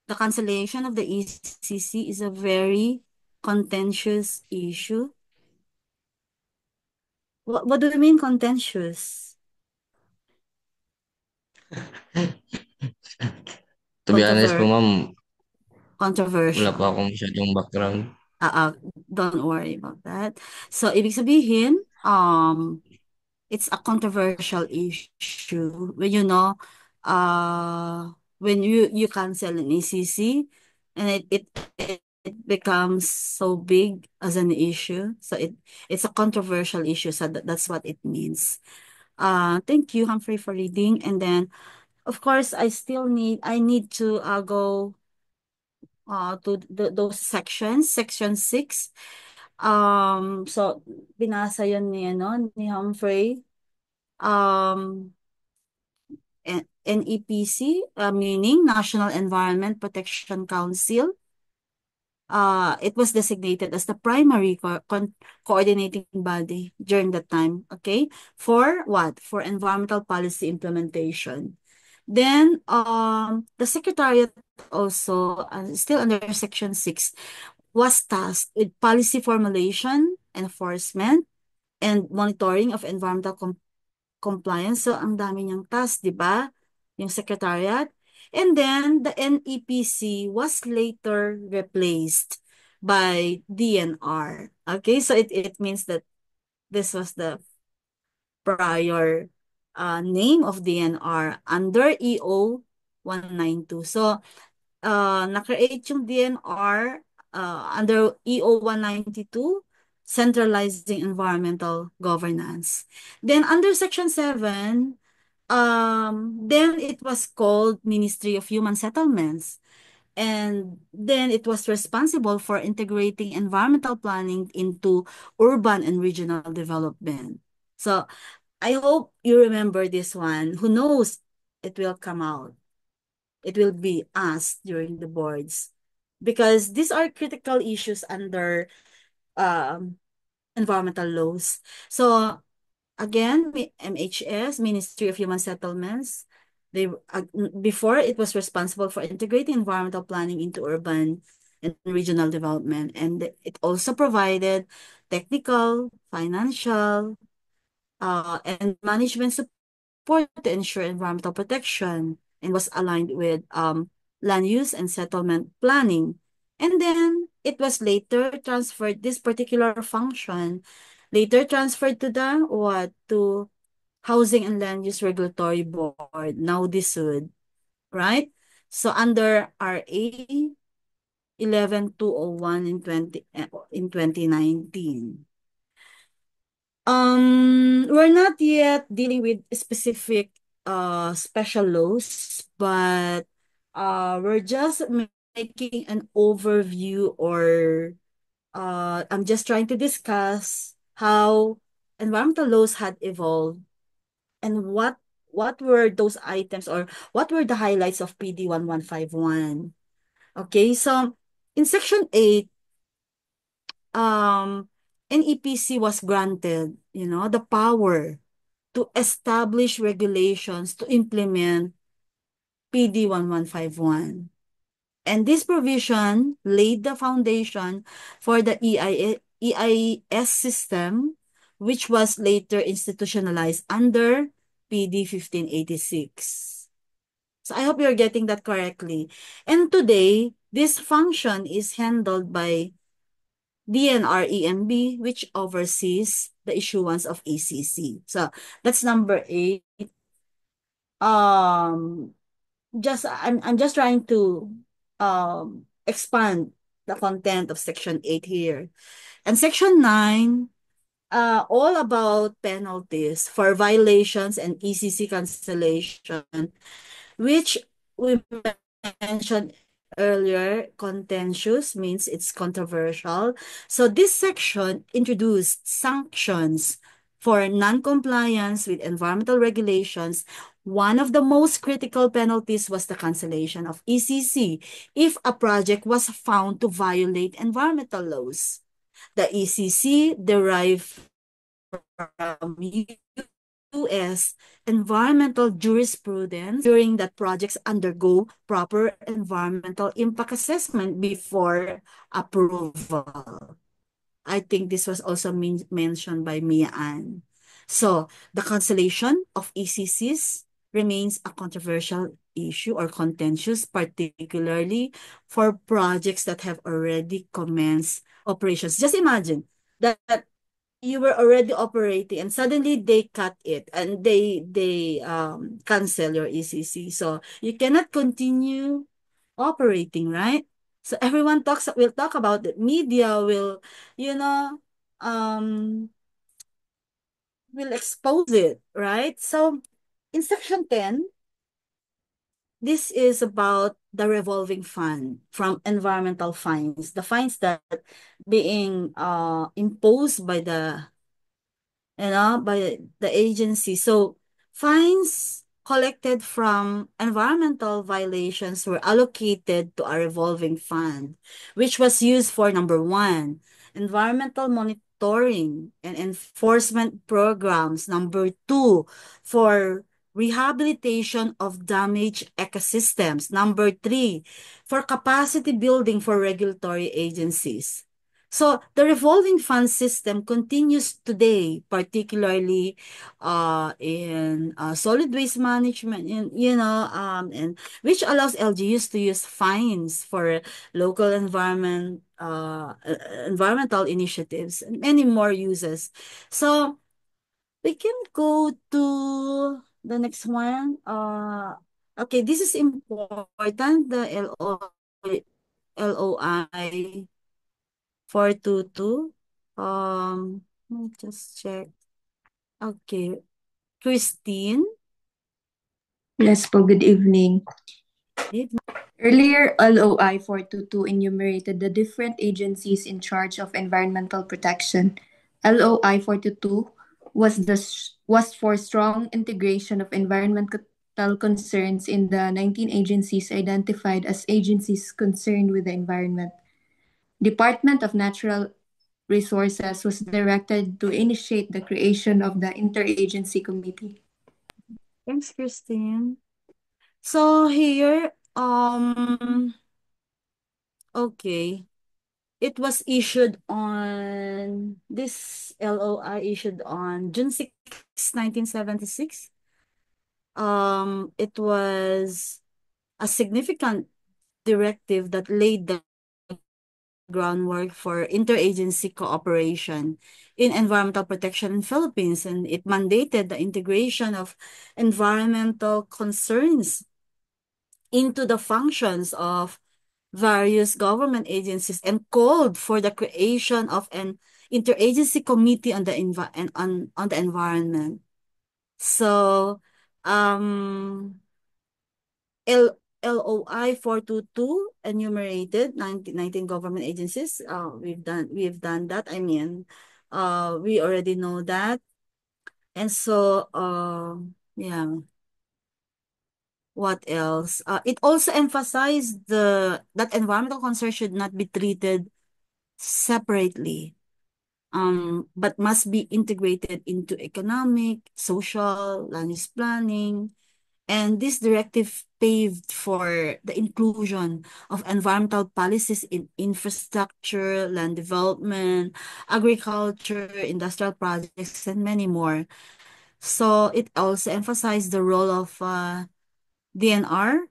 The cancellation of the ECC is a very contentious issue. What do you mean contentious? To be honest po, ma'am, wala Controversial. pa akong masyadong background. Don't worry about that. So, ibig sabihin, it's a controversial issue. When when you cancel an ECC and it becomes so big as an issue. So it's a controversial issue. So that's what it means. Thank you, Humphrey, for reading. And then, of course, I need to go to those sections, section 6. So binasa yun ni Humphrey. NEPC, meaning National Environment Protection Council. It was designated as the primary coordinating body during that time, okay? For what? For environmental policy implementation. Then, the Secretariat also, still under Section 6, was tasked with policy formulation, enforcement, and monitoring of environmental compliance. So, ang dami niyang task, di ba? Yung Secretariat. And then, the NEPC was later replaced by DNR. Okay, so it means that this was the prior name of DNR under EO 192. So, na-create yung DNR under EO 192, centralizing environmental governance. Then under Section 7, then it was called Ministry of Human Settlements. And then it was responsible for integrating environmental planning into urban and regional development. So I hope you remember this one. Who knows, it will come out. It will be asked during the boards. Because these are critical issues under environmental laws. So again, MHS, Ministry of Human Settlements, they before it was responsible for integrating environmental planning into urban and regional development. And it also provided technical, financial, and management support to ensure environmental protection and was aligned with land use and settlement planning. And then it was later transferred, this particular function, later transferred to to Housing and Land Use Regulatory Board, now DSUD, right? So under RA 11201 in 2019. We're not yet dealing with specific special laws, but we're just making an overview, or I'm just trying to discuss how environmental laws had evolved and what were those items, or what were the highlights of PD 1151. Okay, so in Section 8, NEPC was granted, the power to establish regulations to implement PD 1151. And this provision laid the foundation for the EIS system, which was later institutionalized under PD 1586. So I hope you're getting that correctly. And today, this function is handled by DNR-EMB, which oversees the issuance of ECC. So that's number 8. I'm just trying to expand the content of Section 8 here. And Section 9, all about penalties for violations and ECC cancellation. which we mentioned earlier, contentious means it's controversial. So this section introduced sanctions for non-compliance with environmental regulations. One of the most critical penalties was the cancellation of ECC if a project was found to violate environmental laws. The ECC derived from U.S. environmental jurisprudence during that projects undergo proper environmental impact assessment before approval. I think this was also mentioned by Mia Ann. So the cancellation of ECCs remains a controversial issue or contentious, particularly for projects that have already commenced operations. Just imagine that you were already operating and suddenly they cut it and they cancel your ECC. So you cannot continue operating, right? So everyone will talk about it. Media will, you know, um will expose it, right? So in section 10, this is about the revolving fund from environmental fines, the fines that being imposed by by the agency. So fines collected from environmental violations were allocated to a revolving fund, which was used for number one, environmental monitoring and enforcement programs. Number two, for rehabilitation of damaged ecosystems. Number three, for capacity building for regulatory agencies. So the revolving fund system continues today, particularly in solid waste management, and which allows LGUs to use fines for local environmental initiatives and many more uses. So we can go to the next one. Okay, this is important. The LOI 422. Let me just check. Okay. Christine. Yes po, good evening. Good Earlier, LOI 422 enumerated the different agencies in charge of environmental protection. LOI 422 was for strong integration of environmental concerns in the 19 agencies identified as agencies concerned with the environment. Department of Natural Resources was directed to initiate the creation of the interagency committee. Thanks, Christine. So here, okay. It was issued on, this LOI issued on June 6, 1976. It was a significant directive that laid the groundwork for interagency cooperation in environmental protection in Philippines, and it mandated the integration of environmental concerns into the functions of various government agencies and called for the creation of an interagency committee on the on the environment. So LOI 422 enumerated 19 government agencies. We've done that. I mean, we already know that. And so yeah. What else? It also emphasized that environmental concerns should not be treated separately, but must be integrated into economic, social, land use planning. And this directive paved for the inclusion of environmental policies in infrastructure, land development, agriculture, industrial projects, and many more. So it also emphasized the role of DNR,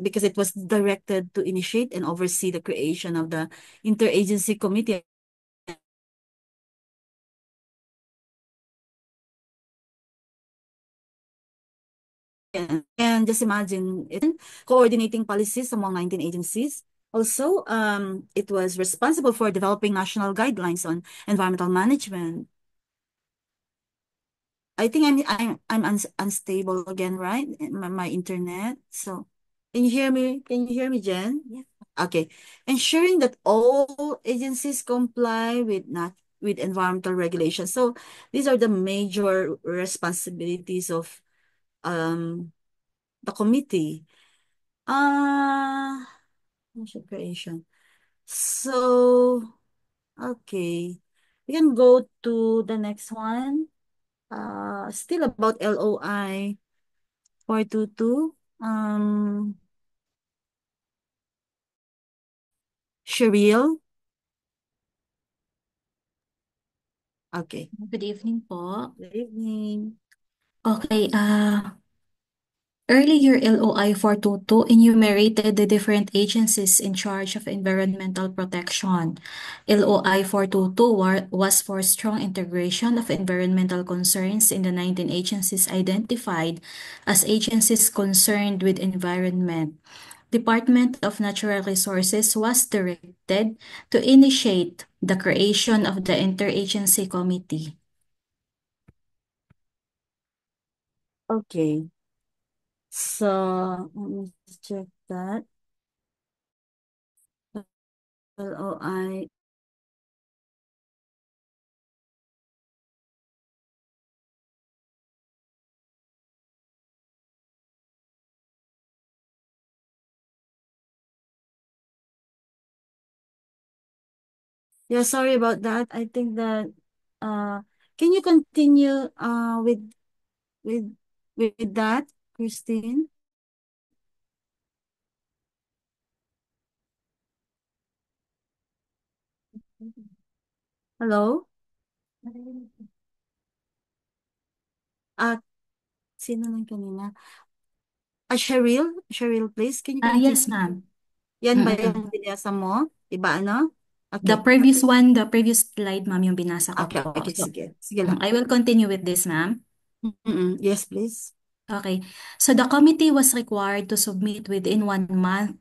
because it was directed to initiate and oversee the creation of the interagency committee and just imagine it coordinating policies among 19 agencies. Also, it was responsible for developing national guidelines on environmental management. I think I'm unstable again, right? My internet. So, can you hear me? Can you hear me, Jen? Yeah. Okay. Ensuring that all agencies comply with not with environmental regulations. So, these are the major responsibilities of um the committee. Uh Mission creation. So, okay. We can go to the next one. Still about LOI 422. Cheryl. Okay. Good evening po. Good evening. Okay, earlier LOI 422 enumerated the different agencies in charge of environmental protection. LOI 422 was for strong integration of environmental concerns in the 19 agencies identified as agencies concerned with environment. Department of Natural Resources was directed to initiate the creation of the interagency committee. Okay. So, let me check that. LOI. Yeah, sorry about that. I think that uh can you continue with with that, Christine? Hello? Ah, sino nang kanina? Cheryl? Cheryl, please, can you Yes, continue? ma'am. Yan ba Mm-mm. yung binasa mo? Iba ano? The Okay. previous slide, ma'am, yung binasa ko Okay, po. okay, So, sige. Sige lang. I will continue with this, ma'am. Yes, please. Okay. So the committee was required to submit within 1 month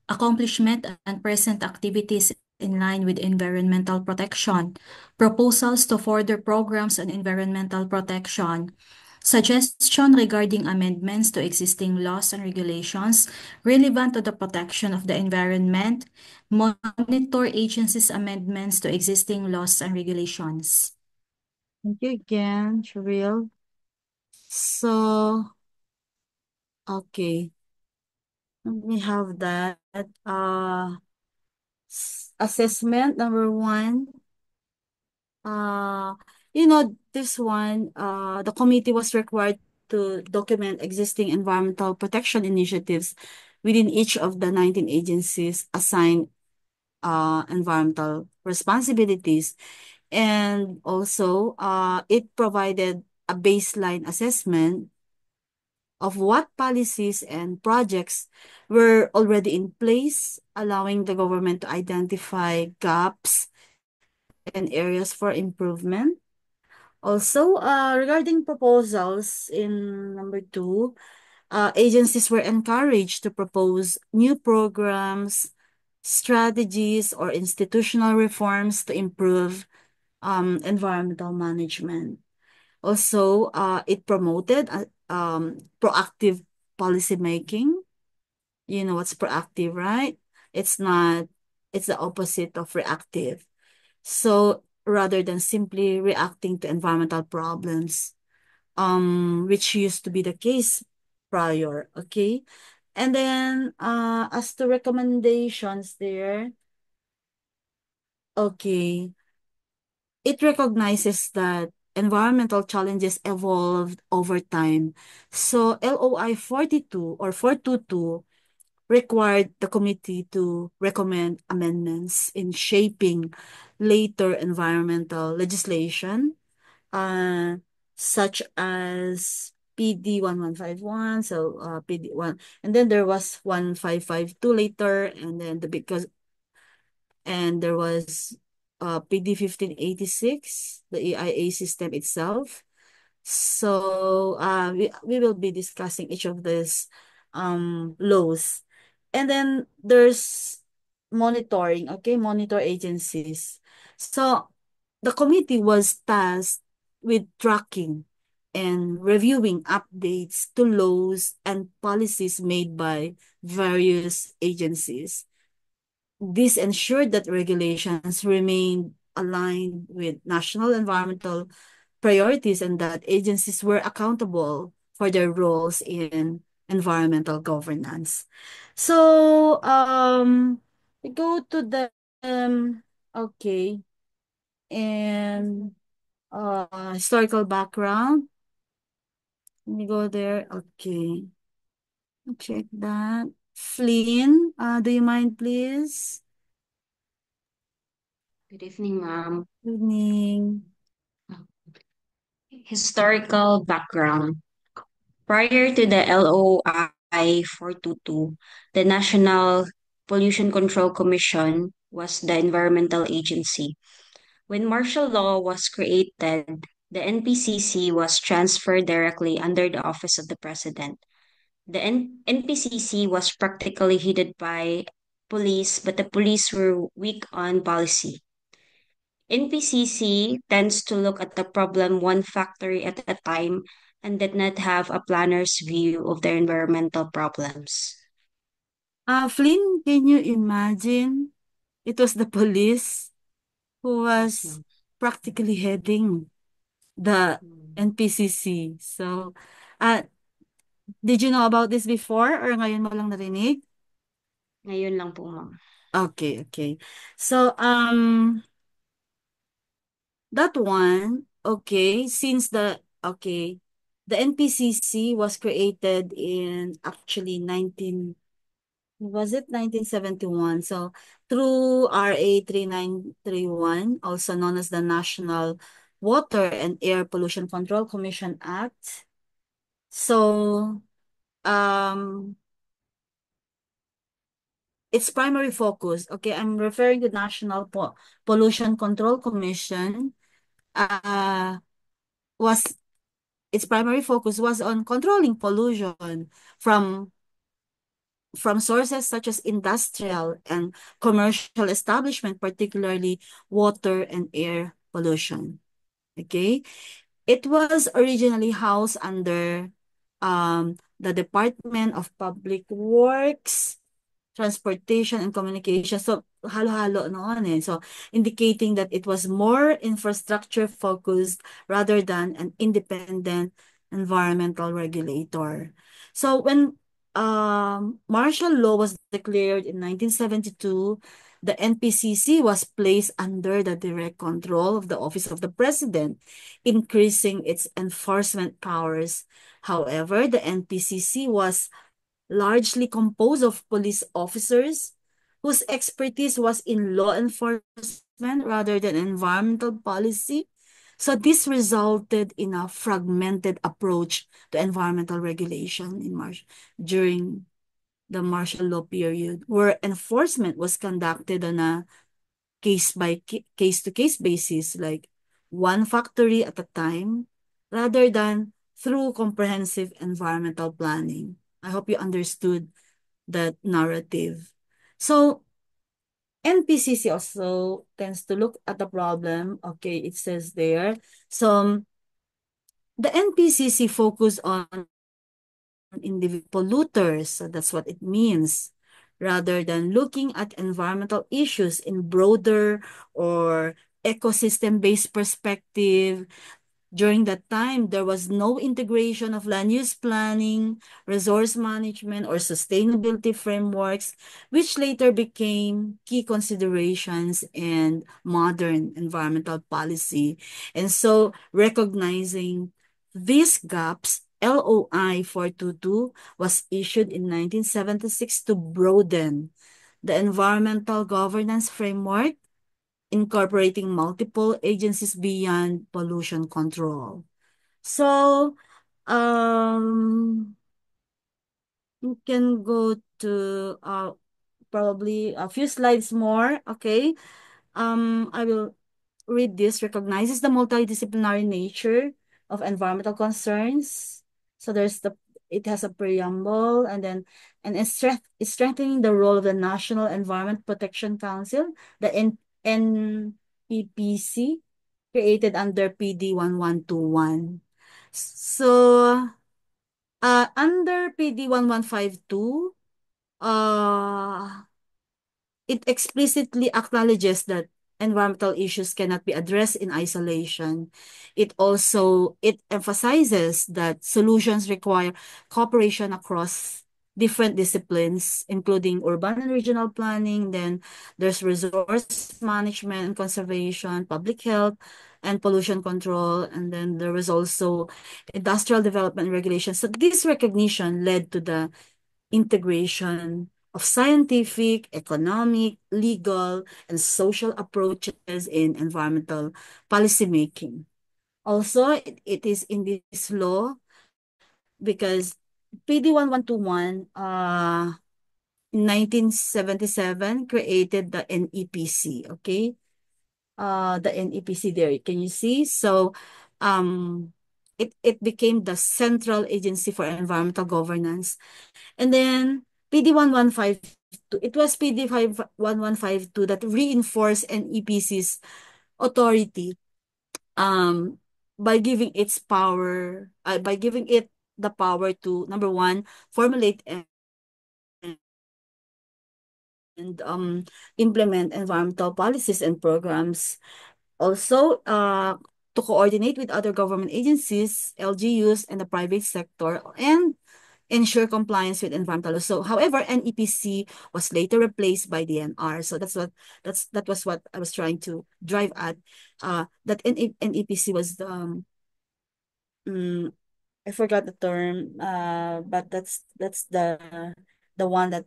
accomplishment and present activities in line with environmental protection, proposals to further programs on environmental protection, suggestion regarding amendments to existing laws and regulations relevant to the protection of the environment, monitor agencies' amendments to existing laws and regulations. Thank you again, Cheryl. So, okay. Let me have that. Assessment number 1. This one, the committee was required to document existing environmental protection initiatives within each of the 19 agencies assigned environmental responsibilities. And also, it provided a baseline assessment of what policies and projects were already in place, allowing the government to identify gaps and areas for improvement. Also, regarding proposals in number 2, agencies were encouraged to propose new programs, strategies, or institutional reforms to improve environmental management. Also, it promoted proactive policy making. You know what's proactive, right? It's not, it's the opposite of reactive. So rather than simply reacting to environmental problems, which used to be the case prior, okay? And then as to recommendations there, okay, it recognizes that environmental challenges evolved over time. So LOI 42 or 422 required the committee to recommend amendments in shaping later environmental legislation, uh, such as PD 1151, so PD 1, and then there was 1552 later, and then there was PD 1586, the EIA system itself. So we will be discussing each of these laws. And then there's monitoring, okay, monitor agencies. So the committee was tasked with tracking and reviewing updates to laws and policies made by various agencies. This ensured that regulations remained aligned with national environmental priorities and that agencies were accountable for their roles in environmental governance. So, we go to the okay, and historical background. Let me go there. Okay, check that. Flynn, do you mind, please? Good evening, ma'am. Good evening. Historical background. Prior to the LOI 422, the National Pollution Control Commission was the environmental agency. When martial law was created, the NPCC was transferred directly under the office of the president. The NPCC was practically headed by police, but the police were weak on policy. NPCC tends to look at the problem one factory at a time and did not have a planner's view of their environmental problems. Flynn, can you imagine? It was the police who was practically heading the NPCC. So, did you know about this before or ngayon mo lang narinig? Ngayon lang po, ma'am. Okay, okay. So, that one, okay, the NPCC was created in actually 1971? So through RA 3931, also known as the National Water and Air Pollution Control Commission Act. So its primary focus, okay, I'm referring to National Pollution Control Commission, was its primary focus was on controlling pollution from sources such as industrial and commercial establishment, particularly water and air pollution. Okay, it was originally housed under the Department of Public Works, Transportation, and Communication. So, halo-halo noon eh. So, indicating that it was more infrastructure focused rather than an independent environmental regulator. So, when martial law was declared in 1972, the NPCC was placed under the direct control of the Office of the President, increasing its enforcement powers. However, the NPCC was largely composed of police officers whose expertise was in law enforcement rather than environmental policy. So this resulted in a fragmented approach to environmental regulation during the martial law period, where enforcement was conducted on a case-to-case basis, like one factory at a time, rather than through comprehensive environmental planning. I hope you understood that narrative. So, NPCC also tends to look at the problem. Okay, it says there. So, the NPCC focus on individual polluters. So that's what it means. Rather than looking at environmental issues in broader or ecosystem-based perspective. During that time, there was no integration of land use planning, resource management, or sustainability frameworks, which later became key considerations in modern environmental policy. And so, recognizing these gaps, LOI 422 was issued in 1976 to broaden the environmental governance framework, incorporating multiple agencies beyond pollution control. So, you can go to probably a few slides more, okay? I will read this, recognizes the multidisciplinary nature of environmental concerns. So it has a preamble, and then it's strengthening the role of the National Environment Protection Council, the NPPC, created under PD 1121. So, under PD 1152, uh, it explicitly acknowledges that environmental issues cannot be addressed in isolation. It emphasizes that solutions require cooperation across different disciplines, including urban and regional planning. Then there's resource management and conservation, public health, and pollution control. And then there was also industrial development regulations. So this recognition led to the integration of scientific, economic, legal, and social approaches in environmental policymaking. Also, it is in this law because PD 1121 in 1977 created the NEPC, okay? The NEPC there, can you see? So, it became the central agency for environmental governance. And then PD 1152, it was PD 1152 that reinforced NEPC's authority um by giving it the power to, number one, formulate and implement environmental policies and programs. Also, to coordinate with other government agencies, LGUs, and the private sector, and ensure compliance with environmental law. So, however, NEPC was later replaced by DNR. So that was what I was trying to drive at. That NEPC was mm, I forgot the term. But that's the one that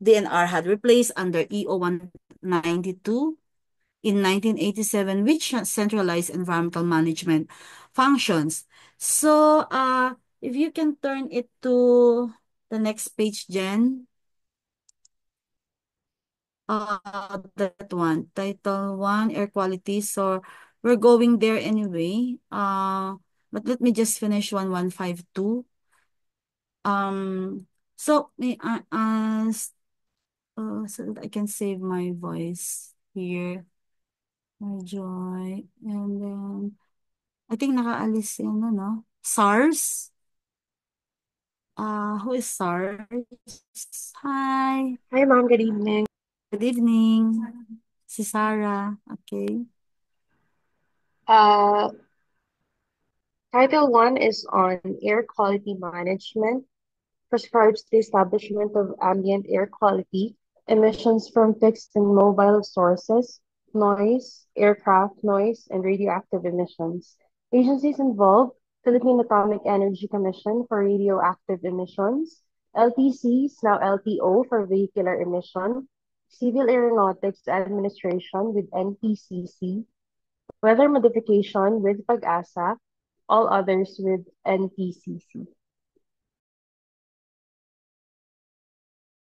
DNR had replaced under EO 192 in 1987, which centralized environmental management functions. So, if you can turn it to the next page, Jen. That one, Title 1, Air Quality. So, we're going there anyway. But let me just finish 1152. So may I ask, so that I can save my voice here. My joy. And then, I think nakaalis yan, no? SARS. Who is SARS? Hi. Hi, ma'am. Good evening. Good evening. Si Sarah. Okay. Uh, Title 1 is on air quality management, prescribes the establishment of ambient air quality, emissions from fixed and mobile sources, noise, aircraft noise, and radioactive emissions. Agencies involved: Philippine Atomic Energy Commission for radioactive emissions, LTCs, now LTO for vehicular emission, Civil Aeronautics Administration with NPCC, Weather Modification with PAG-ASA, all others with NPCC.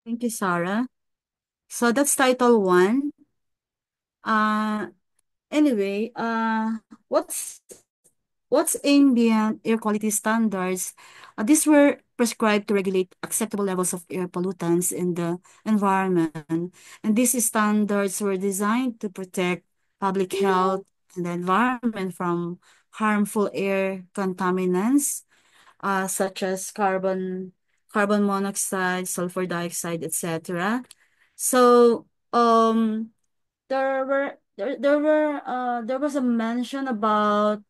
Thank you, Sarah. So that's Title 1. Anyway, what's ambient air quality standards? These were prescribed to regulate acceptable levels of air pollutants in the environment. And these standards were designed to protect public health and the environment from harmful air contaminants, such as carbon monoxide, sulfur dioxide, etc. So, there was a mention about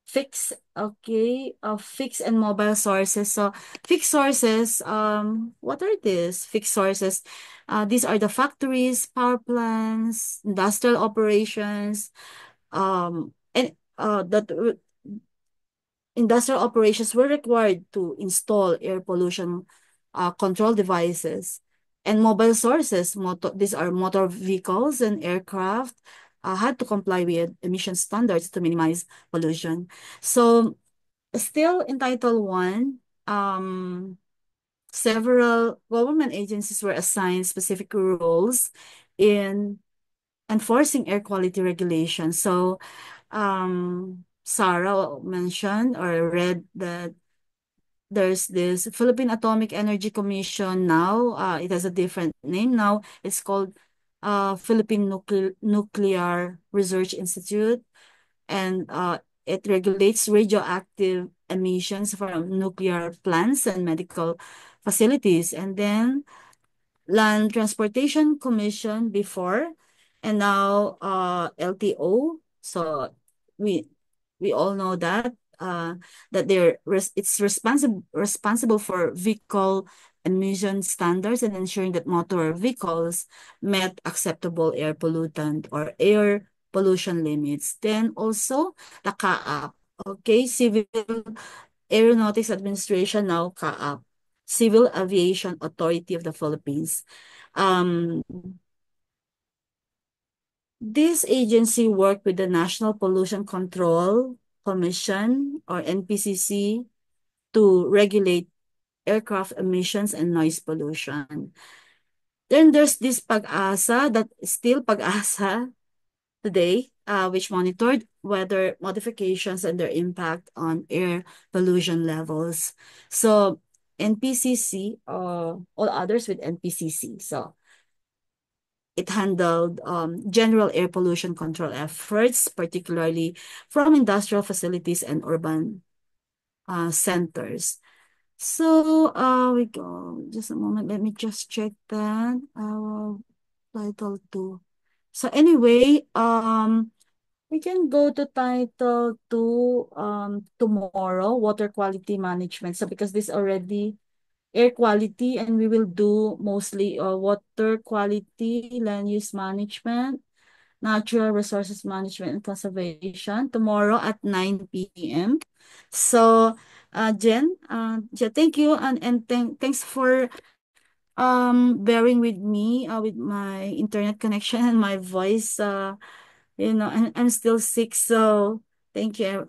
fixed and mobile sources. So fixed sources, what are these fixed sources? These are the factories, power plants, industrial operations, and that industrial operations were required to install air pollution control devices. And mobile sources, these are motor vehicles and aircraft, had to comply with emission standards to minimize pollution. So, still in Title 1, several government agencies were assigned specific roles in enforcing air quality regulations. So, Sarah mentioned or read that there's this Philippine Atomic Energy Commission now. It has a different name now. It's called Philippine Nuclear Research Institute. And it regulates radioactive emissions from nuclear plants and medical facilities. And then Land Transportation Commission before, and now LTO. So we we all know that it's responsible for vehicle emission standards and ensuring that motor vehicles met acceptable air pollutant or air pollution limits. Then also the CAAP, okay, Civil Aeronautics Administration, now CAAP, Civil Aviation Authority of the Philippines. Um, this agency worked with the National Pollution Control Commission or NPCC to regulate aircraft emissions and noise pollution. Then there's this PAG-ASA, that is still PAG-ASA today, which monitored weather modifications and their impact on air pollution levels. So NPCC, all others with NPCC. So it handled general air pollution control efforts, particularly from industrial facilities and urban centers. So we go, just a moment, let me just check that. Title 2. So anyway, we can go to title 2 tomorrow, water quality management. So because this already air quality, and we will do mostly water quality, land use management, natural resources management and conservation tomorrow at 9 p.m. So Jen, thank you, and thanks for bearing with me with my internet connection and my voice. And I'm still sick, so thank you.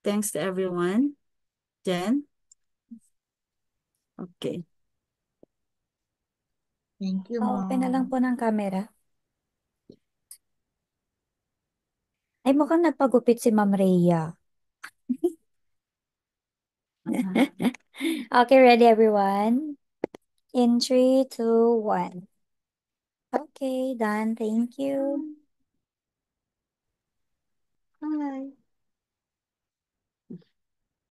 Thanks to everyone. Jen? Okay. Thank you, Open na lang Mom. po ng camera. Ay, mukhang nagpagupit si Ma'am Rhea. Okay, ready everyone? In 3, 2, 1. Okay, done. Thank you.